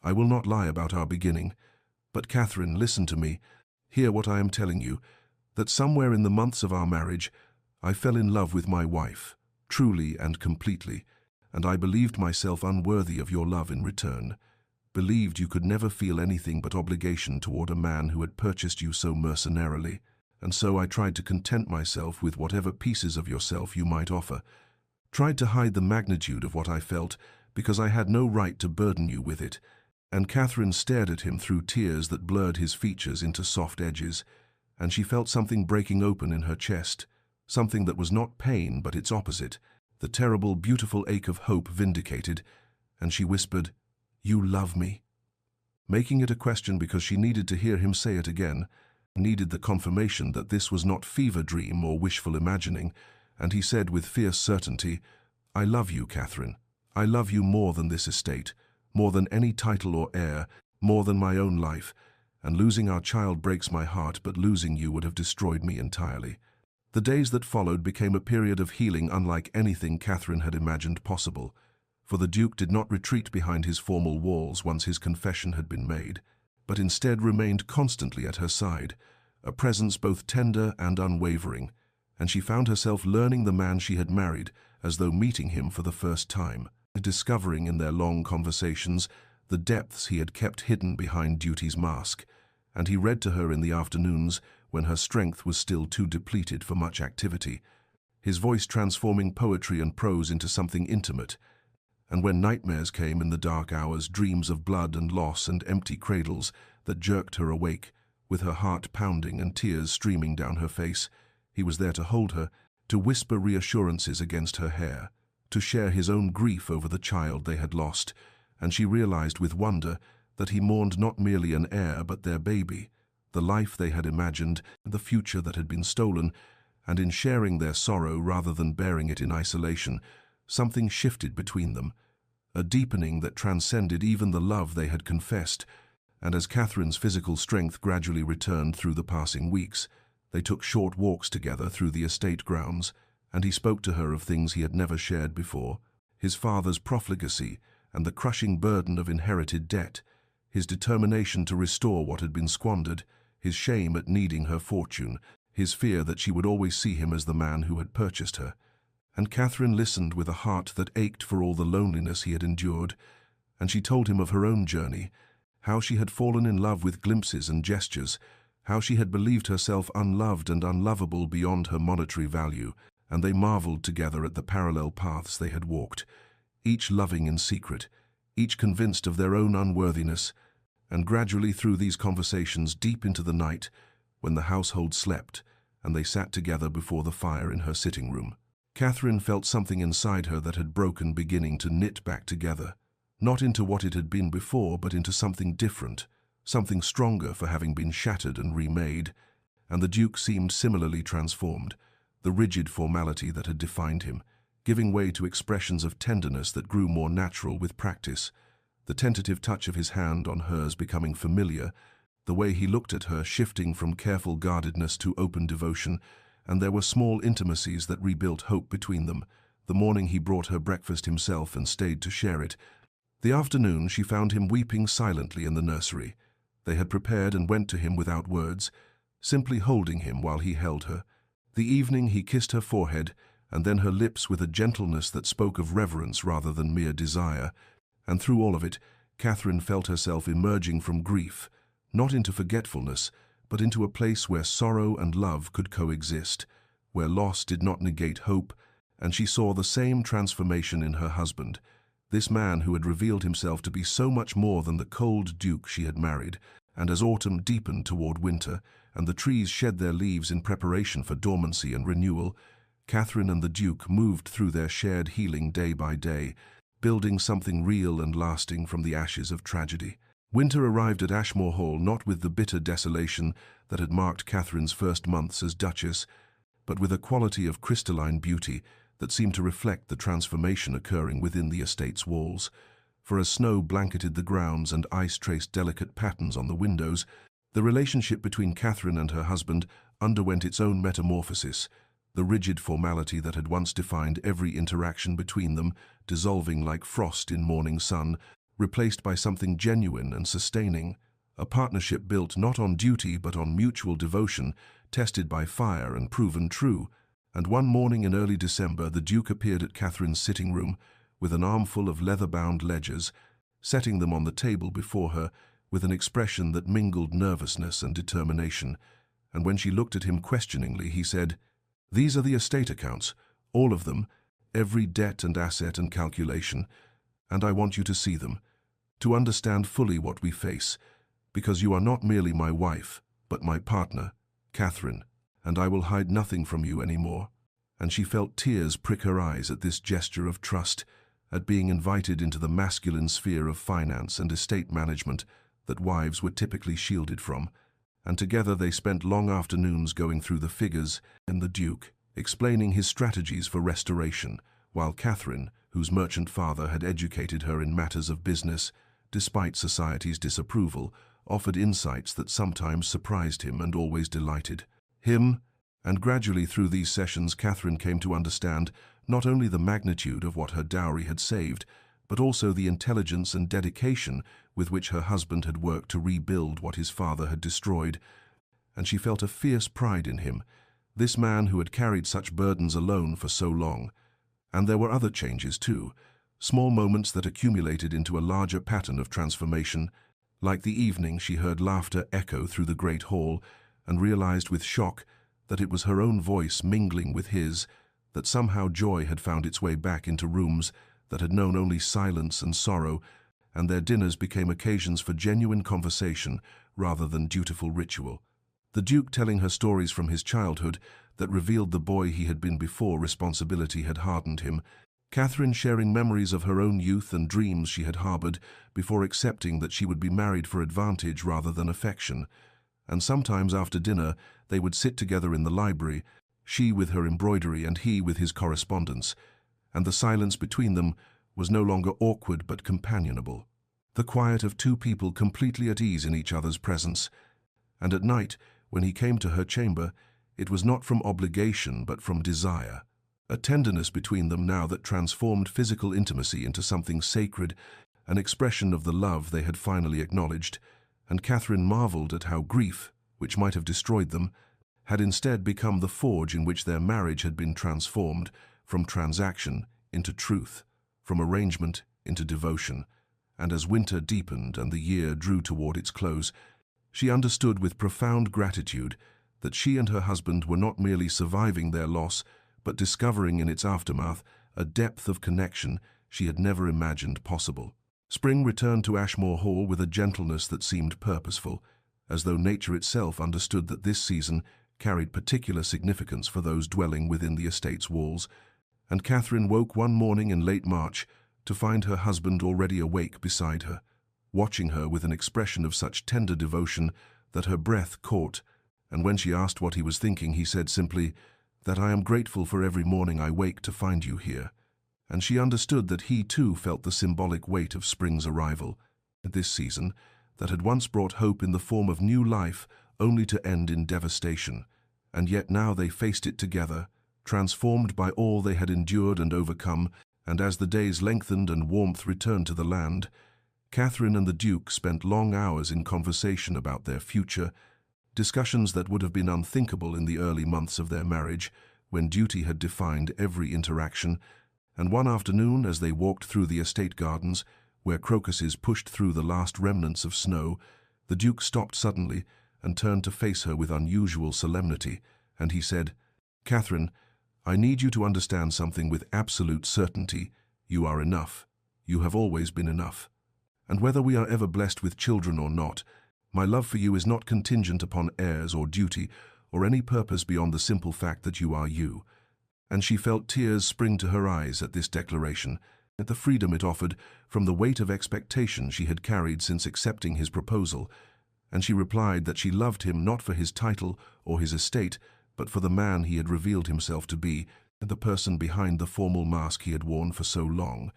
I will not lie about our beginning. But Catherine, listen to me. Hear what I am telling you, that somewhere in the months of our marriage, I fell in love with my wife, truly and completely, and I believed myself unworthy of your love in return. Believed you could never feel anything but obligation toward a man who had purchased you so mercenarily, and so I tried to content myself with whatever pieces of yourself you might offer. Tried to hide the magnitude of what I felt, because I had no right to burden you with it." And Catherine stared at him through tears that blurred his features into soft edges, and she felt something breaking open in her chest, something that was not pain but its opposite, the terrible, beautiful ache of hope vindicated, and she whispered, "You love me?" Making it a question because she needed to hear him say it again, needed the confirmation that this was not fever dream or wishful imagining, and he said with fierce certainty, "I love you, Catherine. I love you more than this estate, more than any title or heir, more than my own life, and losing our child breaks my heart, but losing you would have destroyed me entirely." The days that followed became a period of healing unlike anything Catherine had imagined possible, for the Duke did not retreat behind his formal walls once his confession had been made, but instead remained constantly at her side, a presence both tender and unwavering, and she found herself learning the man she had married as though meeting him for the first time, discovering in their long conversations the depths he had kept hidden behind duty's mask, and he read to her in the afternoons when her strength was still too depleted for much activity, his voice transforming poetry and prose into something intimate. And when nightmares came in the dark hours, dreams of blood and loss and empty cradles that jerked her awake, with her heart pounding and tears streaming down her face, he was there to hold her, to whisper reassurances against her hair, to share his own grief over the child they had lost, and she realized with wonder that he mourned not merely an heir but their baby, the life they had imagined, the future that had been stolen, and in sharing their sorrow rather than bearing it in isolation, something shifted between them, a deepening that transcended even the love they had confessed, and as Catherine's physical strength gradually returned through the passing weeks, they took short walks together through the estate grounds, and he spoke to her of things he had never shared before, his father's profligacy and the crushing burden of inherited debt, his determination to restore what had been squandered, his shame at needing her fortune, his fear that she would always see him as the man who had purchased her. And Catherine listened with a heart that ached for all the loneliness he had endured, and she told him of her own journey, how she had fallen in love with glimpses and gestures, how she had believed herself unloved and unlovable beyond her monetary value, and they marveled together at the parallel paths they had walked, each loving in secret, each convinced of their own unworthiness, and gradually through these conversations deep into the night, when the household slept, and they sat together before the fire in her sitting room, Catherine felt something inside her that had broken beginning to knit back together, not into what it had been before, but into something different, something stronger for having been shattered and remade, and the Duke seemed similarly transformed, the rigid formality that had defined him, giving way to expressions of tenderness that grew more natural with practice, the tentative touch of his hand on hers becoming familiar, the way he looked at her shifting from careful guardedness to open devotion, and there were small intimacies that rebuilt hope between them. The morning he brought her breakfast himself and stayed to share it. The afternoon she found him weeping silently in the nursery. They had prepared and went to him without words, simply holding him while he held her. The evening he kissed her forehead, and then her lips with a gentleness that spoke of reverence rather than mere desire. And through all of it, Catherine felt herself emerging from grief, not into forgetfulness, but into a place where sorrow and love could coexist, where loss did not negate hope, and she saw the same transformation in her husband, this man who had revealed himself to be so much more than the cold duke she had married. And as autumn deepened toward winter, and the trees shed their leaves in preparation for dormancy and renewal, Catherine and the duke moved through their shared healing day by day, building something real and lasting from the ashes of tragedy. Winter arrived at Ashmore Hall not with the bitter desolation that had marked Catherine's first months as Duchess, but with a quality of crystalline beauty that seemed to reflect the transformation occurring within the estate's walls. For as snow blanketed the grounds and ice traced delicate patterns on the windows, the relationship between Catherine and her husband underwent its own metamorphosis, the rigid formality that had once defined every interaction between them dissolving like frost in morning sun, replaced by something genuine and sustaining, a partnership built not on duty but on mutual devotion, tested by fire and proven true. And one morning in early December, the Duke appeared at Catherine's sitting room with an armful of leather-bound ledgers, setting them on the table before her with an expression that mingled nervousness and determination. And when she looked at him questioningly, he said, "These are the estate accounts, all of them, every debt and asset and calculation, and I want you to see them, to understand fully what we face, because you are not merely my wife, but my partner, Catherine, and I will hide nothing from you anymore." And she felt tears prick her eyes at this gesture of trust, at being invited into the masculine sphere of finance and estate management that wives were typically shielded from. And together they spent long afternoons going through the figures, and the Duke explaining his strategies for restoration, while Catherine, whose merchant father had educated her in matters of business, despite society's disapproval, offered insights that sometimes surprised him and always delighted him. And gradually through these sessions Catherine came to understand not only the magnitude of what her dowry had saved, but also the intelligence and dedication with which her husband had worked to rebuild what his father had destroyed. And she felt a fierce pride in him, this man who had carried such burdens alone for so long. And there were other changes too, small moments that accumulated into a larger pattern of transformation. Like the evening she heard laughter echo through the great hall, and realized with shock that it was her own voice mingling with his, that somehow joy had found its way back into rooms that had known only silence and sorrow, and their dinners became occasions for genuine conversation rather than dutiful ritual. The Duke telling her stories from his childhood that revealed the boy he had been before responsibility had hardened him, Catherine sharing memories of her own youth and dreams she had harbored before accepting that she would be married for advantage rather than affection. And sometimes after dinner they would sit together in the library, she with her embroidery and he with his correspondence, and the silence between them was no longer awkward but companionable, the quiet of two people completely at ease in each other's presence. And at night, when he came to her chamber, it was not from obligation but from desire, a tenderness between them now that transformed physical intimacy into something sacred, an expression of the love they had finally acknowledged. And Catherine marveled at how grief, which might have destroyed them, had instead become the forge in which their marriage had been transformed from transaction into truth, from arrangement into devotion. And as winter deepened and the year drew toward its close, she understood with profound gratitude that she and her husband were not merely surviving their loss, but discovering in its aftermath a depth of connection she had never imagined possible. Spring returned to Ashmore Hall with a gentleness that seemed purposeful, as though nature itself understood that this season carried particular significance for those dwelling within the estate's walls. And Catherine woke one morning in late March to find her husband already awake beside her, watching her with an expression of such tender devotion that her breath caught, and when she asked what he was thinking, he said simply, "That I am grateful for every morning I wake to find you here." And she understood that he too felt the symbolic weight of spring's arrival, this season that had once brought hope in the form of new life only to end in devastation. and yet now they faced it together, transformed by all they had endured and overcome, and as the days lengthened and warmth returned to the land, Catherine and the Duke spent long hours in conversation about their future, discussions that would have been unthinkable in the early months of their marriage, when duty had defined every interaction. And one afternoon, as they walked through the estate gardens, where crocuses pushed through the last remnants of snow, the Duke stopped suddenly and turned to face her with unusual solemnity, and he said, "Catherine, I need you to understand something with absolute certainty. You are enough. You have always been enough. And whether we are ever blessed with children or not, my love for you is not contingent upon heirs or duty or any purpose beyond the simple fact that you are you." And she felt tears spring to her eyes at this declaration, at the freedom it offered from the weight of expectation she had carried since accepting his proposal, and she replied that she loved him not for his title or his estate, but for the man he had revealed himself to be, and the person behind the formal mask he had worn for so long.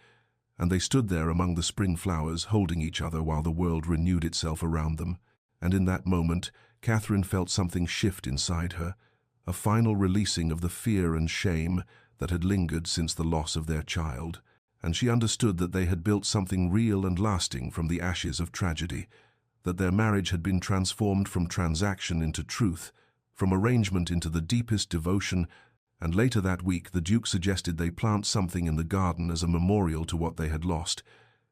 And they stood there among the spring flowers, holding each other while the world renewed itself around them. And in that moment, Catherine felt something shift inside her, a final releasing of the fear and shame that had lingered since the loss of their child, and she understood that they had built something real and lasting from the ashes of tragedy, that their marriage had been transformed from transaction into truth, from arrangement into the deepest devotion. And later that week the Duke suggested they plant something in the garden as a memorial to what they had lost,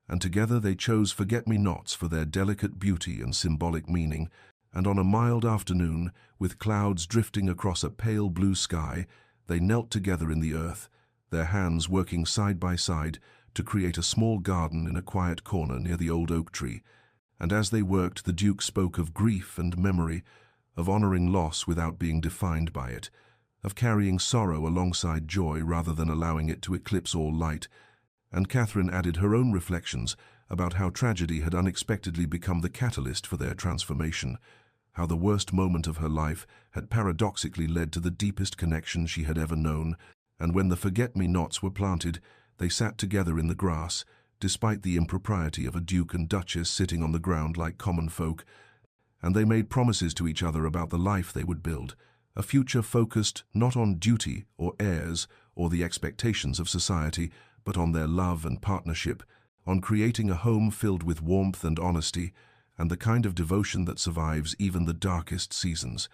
and together they chose forget-me-nots for their delicate beauty and symbolic meaning. And on a mild afternoon, with clouds drifting across a pale blue sky, they knelt together in the earth, their hands working side by side to create a small garden in a quiet corner near the old oak tree. And as they worked, the Duke spoke of grief and memory, of honoring loss without being defined by it, of carrying sorrow alongside joy rather than allowing it to eclipse all light. And Catherine added her own reflections about how tragedy had unexpectedly become the catalyst for their transformation, how the worst moment of her life had paradoxically led to the deepest connection she had ever known. And when the forget-me-nots were planted, they sat together in the grass, despite the impropriety of a duke and duchess sitting on the ground like common folk, and they made promises to each other about the life they would build, a future focused not on duty or heirs or the expectations of society, but on their love and partnership, on creating a home filled with warmth and honesty, and the kind of devotion that survives even the darkest seasons.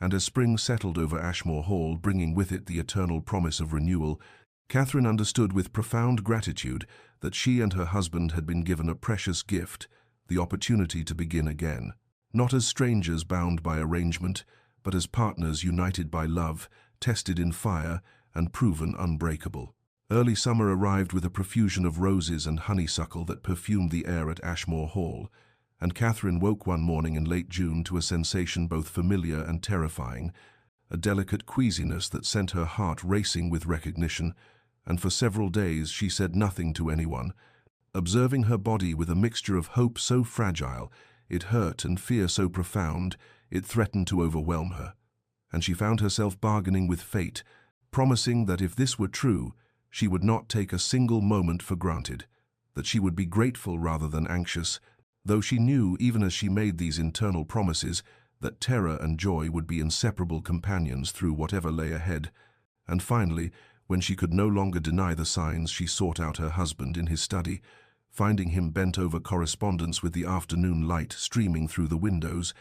And as spring settled over Ashmore Hall, bringing with it the eternal promise of renewal, Catherine understood with profound gratitude that she and her husband had been given a precious gift, the opportunity to begin again, not as strangers bound by arrangement, but as partners united by love, tested in fire, and proven unbreakable. Early summer arrived with a profusion of roses and honeysuckle that perfumed the air at Ashmore Hall, and Catherine woke one morning in late June to a sensation both familiar and terrifying, a delicate queasiness that sent her heart racing with recognition, and for several days she said nothing to anyone, observing her body with a mixture of hope so fragile, it hurt, and fear so profound, it threatened to overwhelm her. And she found herself bargaining with fate, promising that if this were true, she would not take a single moment for granted, that she would be grateful rather than anxious, though she knew, even as she made these internal promises, that terror and joy would be inseparable companions through whatever lay ahead. And finally, when she could no longer deny the signs, she sought out her husband in his study, finding him bent over correspondence with the afternoon light streaming through the windows.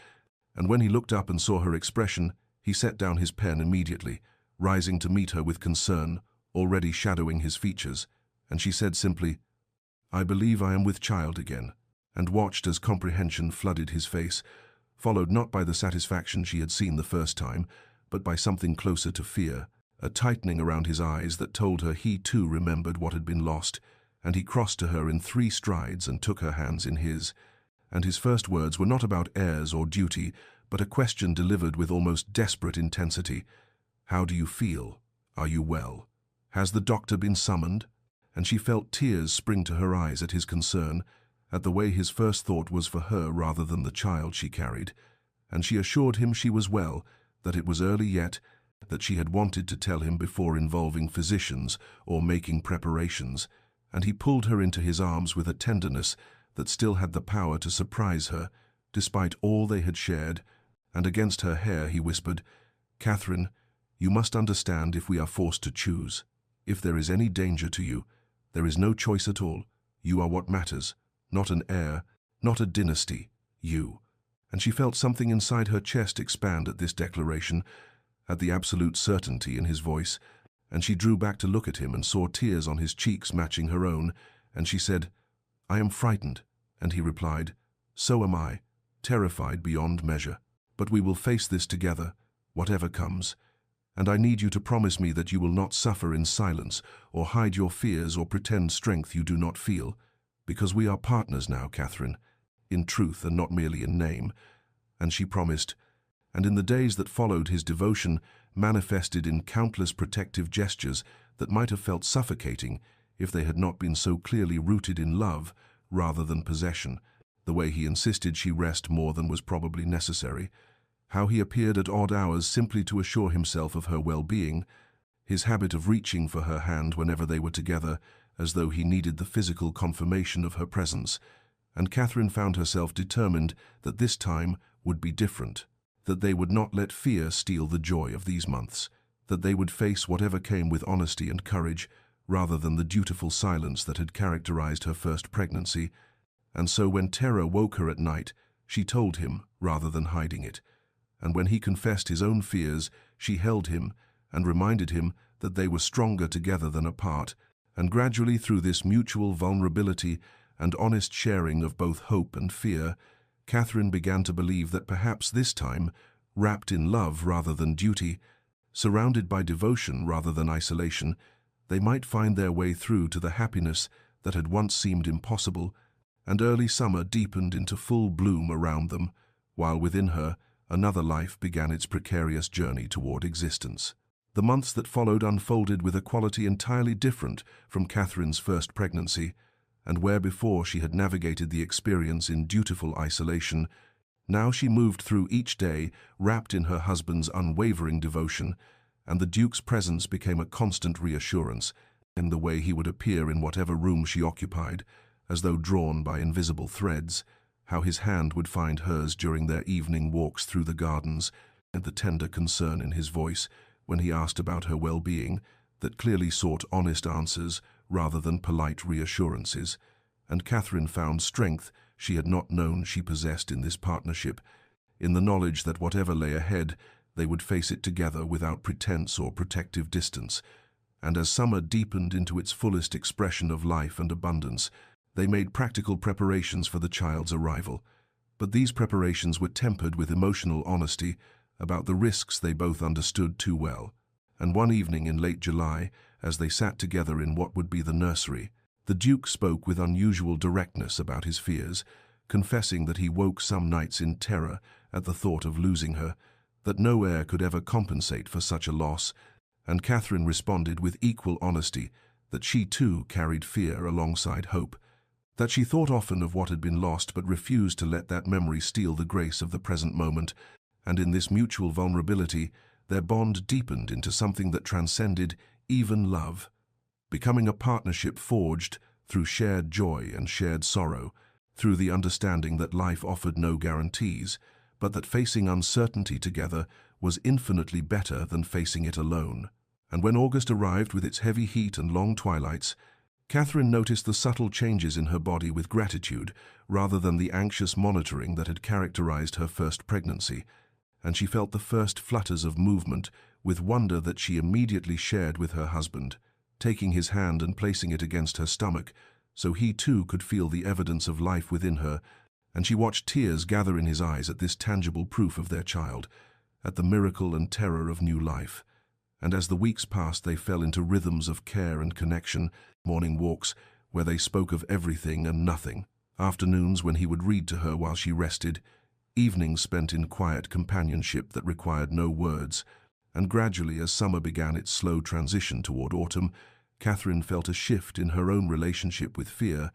And when he looked up and saw her expression, he set down his pen immediately, rising to meet her with concern, already shadowing his features, and she said simply, "I believe I am with child again," and watched as comprehension flooded his face, followed not by the satisfaction she had seen the first time, but by something closer to fear, a tightening around his eyes that told her he too remembered what had been lost. And he crossed to her in 3 strides and took her hands in his. And his first words were not about heirs or duty, but a question delivered with almost desperate intensity. "How do you feel? Are you well? Has the doctor been summoned?" And she felt tears spring to her eyes at his concern, at the way his first thought was for her rather than the child she carried. And she assured him she was well, that it was early yet, that she had wanted to tell him before involving physicians or making preparations. And he pulled her into his arms with a tenderness that still had the power to surprise her, despite all they had shared, and against her hair he whispered, Catherine, you must understand if we are forced to choose. If there is any danger to you, there is no choice at all. You are what matters, not an heir, not a dynasty, you. And she felt something inside her chest expand at this declaration, at the absolute certainty in his voice, and she drew back to look at him and saw tears on his cheeks matching her own, and she said, "I am frightened," and he replied, "So am I, terrified beyond measure. But we will face this together, whatever comes. And I need you to promise me that you will not suffer in silence, or hide your fears or pretend strength you do not feel, because we are partners now, Catherine, in truth and not merely in name." And she promised, and in the days that followed his devotion manifested in countless protective gestures that might have felt suffocating if they had not been so clearly rooted in love rather than possession, the way he insisted she rest more than was probably necessary, how he appeared at odd hours simply to assure himself of her well-being, his habit of reaching for her hand whenever they were together as though he needed the physical confirmation of her presence, and Catherine found herself determined that this time would be different, that they would not let fear steal the joy of these months, that they would face whatever came with honesty and courage rather than the dutiful silence that had characterized her first pregnancy. And so when terror woke her at night, she told him rather than hiding it. And when he confessed his own fears, she held him and reminded him that they were stronger together than apart, and gradually through this mutual vulnerability and honest sharing of both hope and fear, Catherine began to believe that perhaps this time, wrapped in love rather than duty, surrounded by devotion rather than isolation, they might find their way through to the happiness that had once seemed impossible, and early summer deepened into full bloom around them, while within her another life began its precarious journey toward existence. The months that followed unfolded with a quality entirely different from Catherine's first pregnancy, and where before she had navigated the experience in dutiful isolation, now she moved through each day wrapped in her husband's unwavering devotion, and the Duke's presence became a constant reassurance in the way he would appear in whatever room she occupied, as though drawn by invisible threads, how his hand would find hers during their evening walks through the gardens, and the tender concern in his voice when he asked about her well-being that clearly sought honest answers rather than polite reassurances. And Catherine found strength she had not known she possessed in this partnership, in the knowledge that whatever lay ahead, they would face it together without pretense or protective distance. And as summer deepened into its fullest expression of life and abundance, they made practical preparations for the child's arrival. But these preparations were tempered with emotional honesty about the risks they both understood too well. And one evening in late July, as they sat together in what would be the nursery, the Duke spoke with unusual directness about his fears, confessing that he woke some nights in terror at the thought of losing her, that no heir could ever compensate for such a loss, and Catherine responded with equal honesty that she too carried fear alongside hope, that she thought often of what had been lost but refused to let that memory steal the grace of the present moment, and in this mutual vulnerability their bond deepened into something that transcended even love, becoming a partnership forged through shared joy and shared sorrow, through the understanding that life offered no guarantees, but that facing uncertainty together was infinitely better than facing it alone. And when August arrived with its heavy heat and long twilights, Catherine noticed the subtle changes in her body with gratitude rather than the anxious monitoring that had characterized her first pregnancy, and she felt the first flutters of movement with wonder that she immediately shared with her husband, taking his hand and placing it against her stomach so he too could feel the evidence of life within her, and she watched tears gather in his eyes at this tangible proof of their child, at the miracle and terror of new life. And as the weeks passed, they fell into rhythms of care and connection, morning walks where they spoke of everything and nothing, afternoons when he would read to her while she rested, evenings spent in quiet companionship that required no words, and gradually as summer began its slow transition toward autumn, Catherine felt a shift in her own relationship with fear,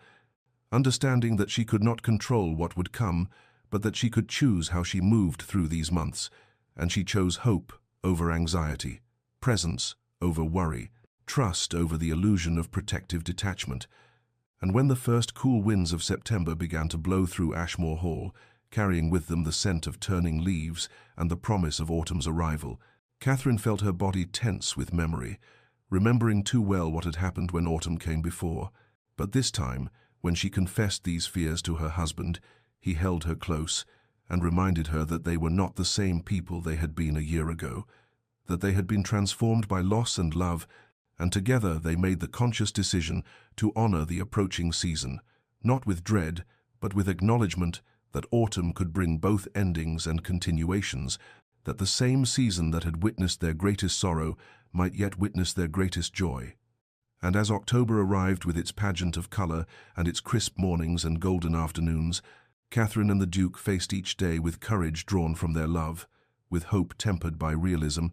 understanding that she could not control what would come, but that she could choose how she moved through these months, and she chose hope over anxiety, presence over worry, trust over the illusion of protective detachment. And when the first cool winds of September began to blow through Ashmore Hall, carrying with them the scent of turning leaves and the promise of autumn's arrival, Catherine felt her body tense with memory, remembering too well what had happened when autumn came before. But this time, when she confessed these fears to her husband, he held her close and reminded her that they were not the same people they had been a year ago, that they had been transformed by loss and love, and together they made the conscious decision to honor the approaching season, not with dread, but with acknowledgement that autumn could bring both endings and continuations, that the same season that had witnessed their greatest sorrow might yet witness their greatest joy. And as October arrived with its pageant of color and its crisp mornings and golden afternoons, Catherine and the Duke faced each day with courage drawn from their love, with hope tempered by realism,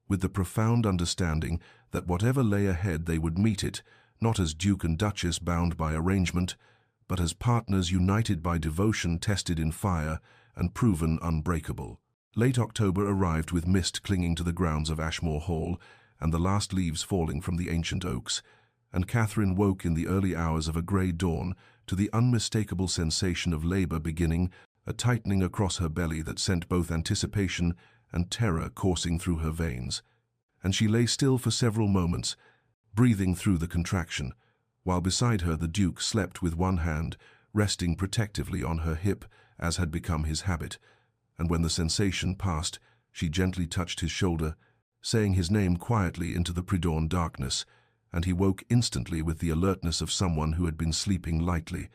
with the profound understanding that whatever lay ahead they would meet it, not as Duke and Duchess bound by arrangement, but as partners united by devotion tested in fire and proven unbreakable. Late October arrived with mist clinging to the grounds of Ashmore Hall and the last leaves falling from the ancient oaks, and Catherine woke in the early hours of a grey dawn to the unmistakable sensation of labour beginning, a tightening across her belly that sent both anticipation and terror coursing through her veins. And she lay still for several moments, breathing through the contraction, while beside her the Duke slept with one hand resting protectively on her hip, as had become his habit, and when the sensation passed, she gently touched his shoulder, saying his name quietly into the pre-dawn darkness, and he woke instantly with the alertness of someone who had been sleeping lightly,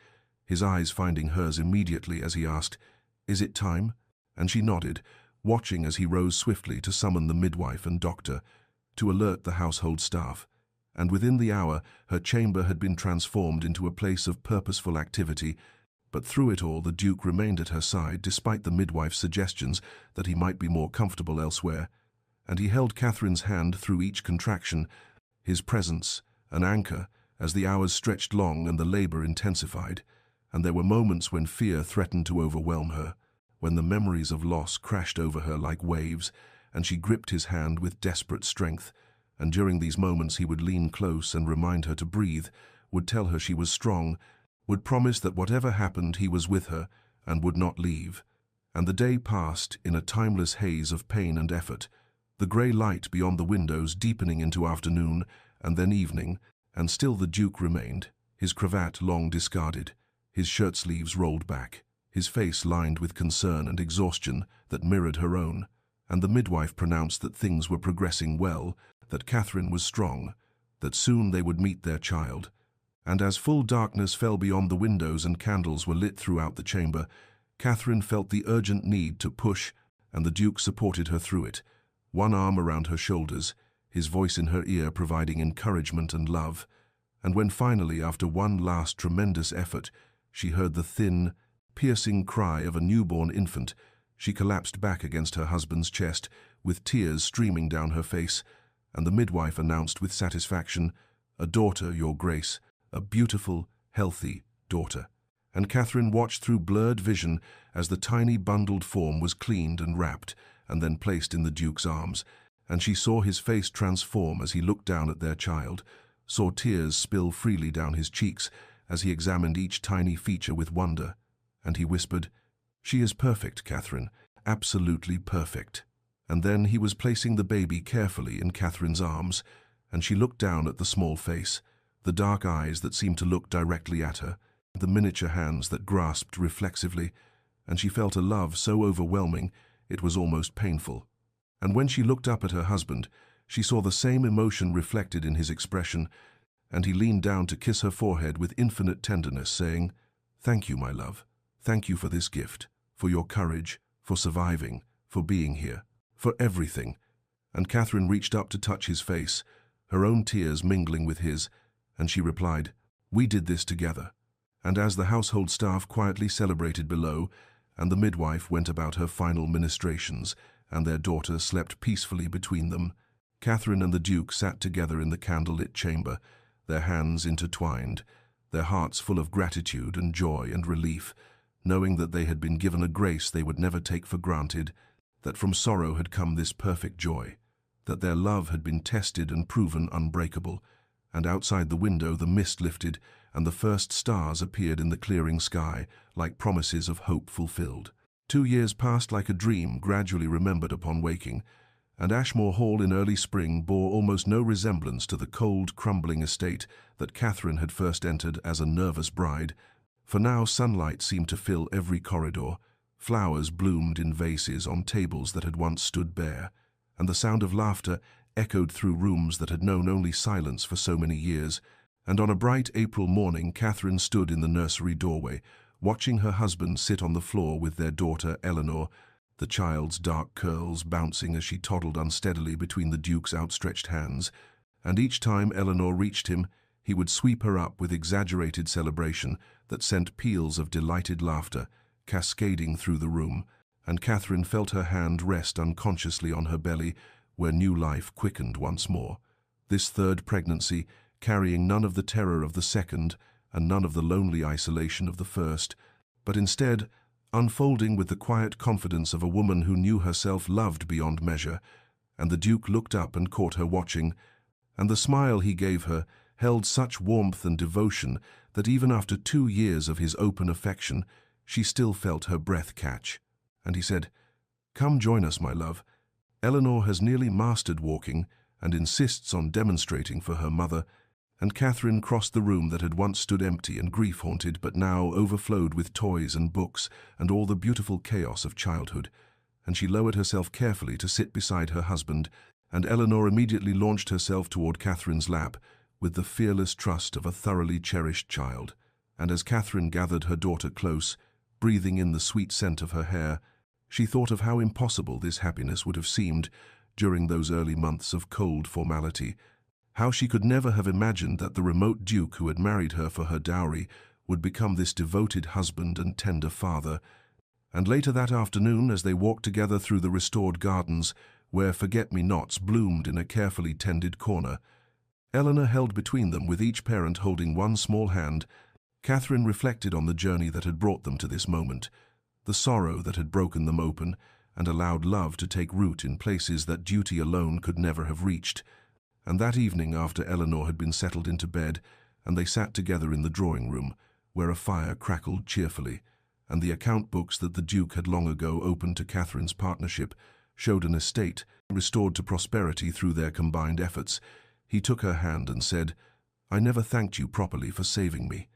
his eyes finding hers immediately as he asked, "Is it time?" And she nodded, watching as he rose swiftly to summon the midwife and doctor, to alert the household staff. And within the hour, her chamber had been transformed into a place of purposeful activity, but through it all the Duke remained at her side despite the midwife's suggestions that he might be more comfortable elsewhere, and he held Catherine's hand through each contraction, his presence an anchor as the hours stretched long and the labour intensified, and there were moments when fear threatened to overwhelm her, when the memories of loss crashed over her like waves, and she gripped his hand with desperate strength, and during these moments he would lean close and remind her to breathe, would tell her she was strong, would promise that whatever happened he was with her and would not leave. And the day passed in a timeless haze of pain and effort, the grey light beyond the windows deepening into afternoon and then evening, and still the Duke remained, his cravat long discarded, his shirt-sleeves rolled back, his face lined with concern and exhaustion that mirrored her own, and the midwife pronounced that things were progressing well, that Catherine was strong, that soon they would meet their child. And as full darkness fell beyond the windows and candles were lit throughout the chamber, Catherine felt the urgent need to push, and the Duke supported her through it, one arm around her shoulders, his voice in her ear providing encouragement and love. And when finally, after one last tremendous effort, she heard the thin, piercing cry of a newborn infant, she collapsed back against her husband's chest, with tears streaming down her face, and the midwife announced with satisfaction, "A daughter, Your Grace, a beautiful, healthy daughter." And Catherine watched through blurred vision as the tiny bundled form was cleaned and wrapped, and then placed in the Duke's arms, and she saw his face transform as he looked down at their child, saw tears spill freely down his cheeks as he examined each tiny feature with wonder, and he whispered, "She is perfect, Catherine, absolutely perfect." And then he was placing the baby carefully in Catherine's arms, and she looked down at the small face, the dark eyes that seemed to look directly at her, the miniature hands that grasped reflexively, and she felt a love so overwhelming it was almost painful. And when she looked up at her husband, she saw the same emotion reflected in his expression, and he leaned down to kiss her forehead with infinite tenderness, saying, "Thank you, my love. Thank you for this gift, for your courage, for surviving, for being here, for everything." And Catherine reached up to touch his face, her own tears mingling with his, and she replied, "We did this together." And as the household staff quietly celebrated below, and the midwife went about her final ministrations, and their daughter slept peacefully between them, Catherine and the Duke sat together in the candlelit chamber, their hands intertwined, their hearts full of gratitude and joy and relief, knowing that they had been given a grace they would never take for granted, that from sorrow had come this perfect joy, that their love had been tested and proven unbreakable, and outside the window the mist lifted and the first stars appeared in the clearing sky like promises of hope fulfilled. 2 years passed like a dream gradually remembered upon waking, and Ashmore Hall in early spring bore almost no resemblance to the cold, crumbling estate that Catherine had first entered as a nervous bride, for now sunlight seemed to fill every corridor, flowers bloomed in vases on tables that had once stood bare, and the sound of laughter echoed through rooms that had known only silence for so many years. And on a bright April morning, Catherine stood in the nursery doorway, watching her husband sit on the floor with their daughter Eleanor, the child's dark curls bouncing as she toddled unsteadily between the Duke's outstretched hands, and each time Eleanor reached him, he would sweep her up with exaggerated celebration that sent peals of delighted laughter cascading through the room, and Catherine felt her hand rest unconsciously on her belly, where new life quickened once more. This third pregnancy, carrying none of the terror of the second and none of the lonely isolation of the first, but instead unfolding with the quiet confidence of a woman who knew herself loved beyond measure. And the Duke looked up and caught her watching, and the smile he gave her held such warmth and devotion that even after 2 years of his open affection, she still felt her breath catch. And he said, "Come join us, my love. Eleanor has nearly mastered walking and insists on demonstrating for her mother." And Catherine crossed the room that had once stood empty and grief-haunted but now overflowed with toys and books and all the beautiful chaos of childhood, and she lowered herself carefully to sit beside her husband, and Eleanor immediately launched herself toward Catherine's lap with the fearless trust of a thoroughly cherished child. And as Catherine gathered her daughter close, breathing in the sweet scent of her hair, she thought of how impossible this happiness would have seemed during those early months of cold formality, how she could never have imagined that the remote Duke who had married her for her dowry would become this devoted husband and tender father. And later that afternoon, as they walked together through the restored gardens, where forget-me-nots bloomed in a carefully tended corner, Eleanor held between them, with each parent holding one small hand. Catherine reflected on the journey that had brought them to this moment, the sorrow that had broken them open and allowed love to take root in places that duty alone could never have reached. And that evening, after Eleanor had been settled into bed, and they sat together in the drawing-room, where a fire crackled cheerfully, and the account books that the Duke had long ago opened to Catherine's partnership showed an estate restored to prosperity through their combined efforts, he took her hand and said, "I never thanked you properly for saving me."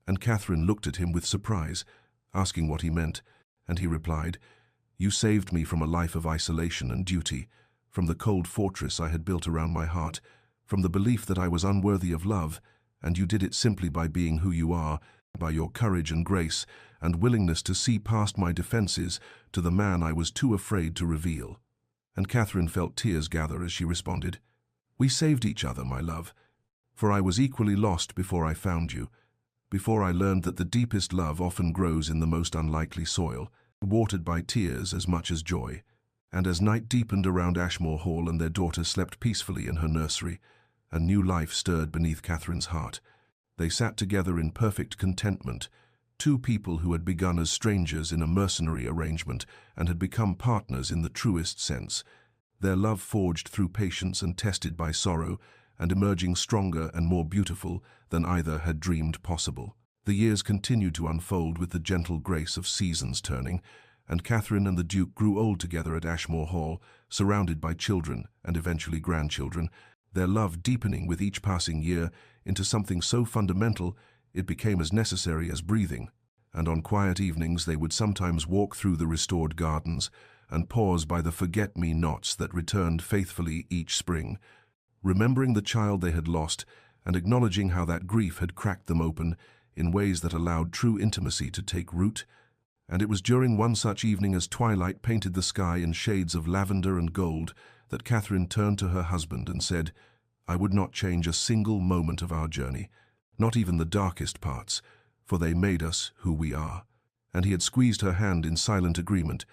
And Catherine looked at him with surprise, asking what he meant, and he replied, "You saved me from a life of isolation and duty, from the cold fortress I had built around my heart, from the belief that I was unworthy of love, and you did it simply by being who you are, by your courage and grace, and willingness to see past my defenses to the man I was too afraid to reveal." And Catherine felt tears gather as she responded, "We saved each other, my love, for I was equally lost before I found you, before I learned that the deepest love often grows in the most unlikely soil, watered by tears as much as joy." And as night deepened around Ashmore Hall and their daughter slept peacefully in her nursery, a new life stirred beneath Catherine's heart. They sat together in perfect contentment, two people who had begun as strangers in a mercenary arrangement and had become partners in the truest sense, their love forged through patience and tested by sorrow, and emerging stronger and more beautiful than either had dreamed possible. The years continued to unfold with the gentle grace of seasons turning, and Catherine and the Duke grew old together at Ashmore Hall, surrounded by children and eventually grandchildren, their love deepening with each passing year into something so fundamental it became as necessary as breathing. And on quiet evenings they would sometimes walk through the restored gardens and pause by the forget-me-nots that returned faithfully each spring, remembering the child they had lost and acknowledging how that grief had cracked them open in ways that allowed true intimacy to take root. And it was during one such evening as twilight painted the sky in shades of lavender and gold that Catherine turned to her husband and said, "I would not change a single moment of our journey, not even the darkest parts, for they made us who we are." And he had squeezed her hand in silent agreement,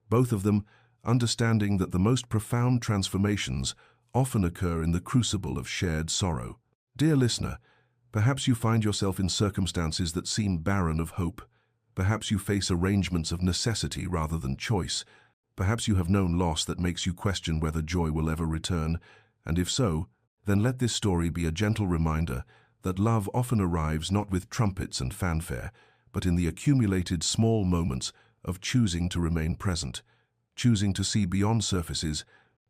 both of them understanding that the most profound transformations often occur in the crucible of shared sorrow. Dear listener, perhaps you find yourself in circumstances that seem barren of hope. Perhaps you face arrangements of necessity rather than choice. Perhaps you have known loss that makes you question whether joy will ever return. And if so, then let this story be a gentle reminder that love often arrives not with trumpets and fanfare, but in the accumulated small moments of choosing to remain present, choosing to see beyond surfaces,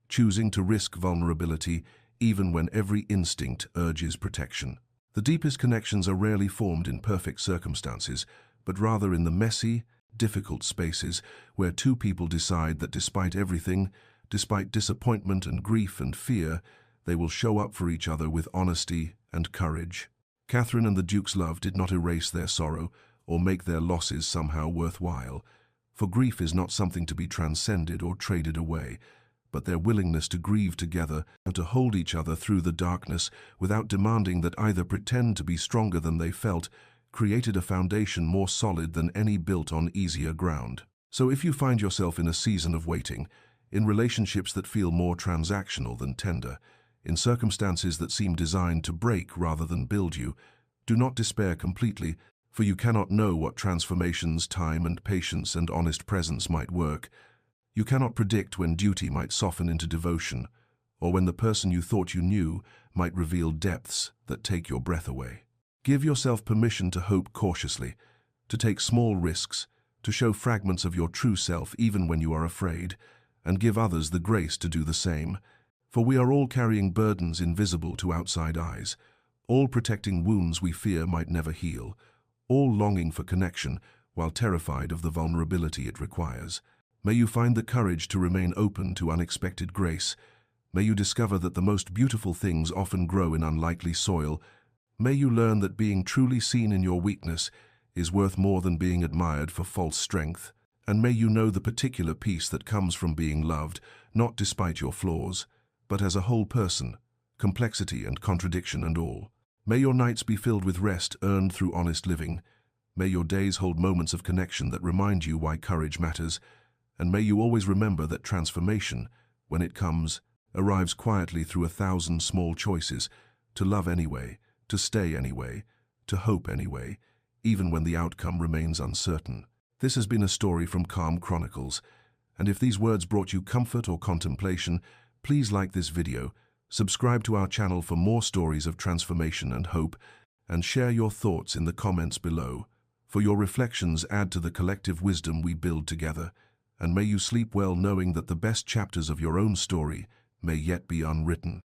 choosing to risk vulnerability even when every instinct urges protection. The deepest connections are rarely formed in perfect circumstances, but rather in the messy, difficult spaces where two people decide that despite everything, despite disappointment and grief and fear, they will show up for each other with honesty and courage. Catherine and the Duke's love did not erase their sorrow or make their losses somehow worthwhile, for grief is not something to be transcended or traded away, but their willingness to grieve together and to hold each other through the darkness without demanding that either pretend to be stronger than they felt created a foundation more solid than any built on easier ground. So if you find yourself in a season of waiting, in relationships that feel more transactional than tender, in circumstances that seem designed to break rather than build you, do not despair completely, for you cannot know what transformations time and patience and honest presence might work. You cannot predict when duty might soften into devotion, or when the person you thought you knew might reveal depths that take your breath away. Give yourself permission to hope cautiously, to take small risks, to show fragments of your true self even when you are afraid, and give others the grace to do the same. For we are all carrying burdens invisible to outside eyes, all protecting wounds we fear might never heal, all longing for connection while terrified of the vulnerability it requires. May you find the courage to remain open to unexpected grace. May you discover that the most beautiful things often grow in unlikely soil. May you learn that being truly seen in your weakness is worth more than being admired for false strength. And may you know the particular peace that comes from being loved, not despite your flaws, but as a whole person, complexity and contradiction and all. May your nights be filled with rest earned through honest living. May your days hold moments of connection that remind you why courage matters. And may you always remember that transformation, when it comes, arrives quietly through 1,000 small choices, to love anyway, to stay anyway, to hope anyway, even when the outcome remains uncertain. This has been a story from Calm Chronicles, and if these words brought you comfort or contemplation, please like this video, subscribe to our channel for more stories of transformation and hope, and share your thoughts in the comments below. For your reflections add to the collective wisdom we build together, and may you sleep well knowing that the best chapters of your own story may yet be unwritten.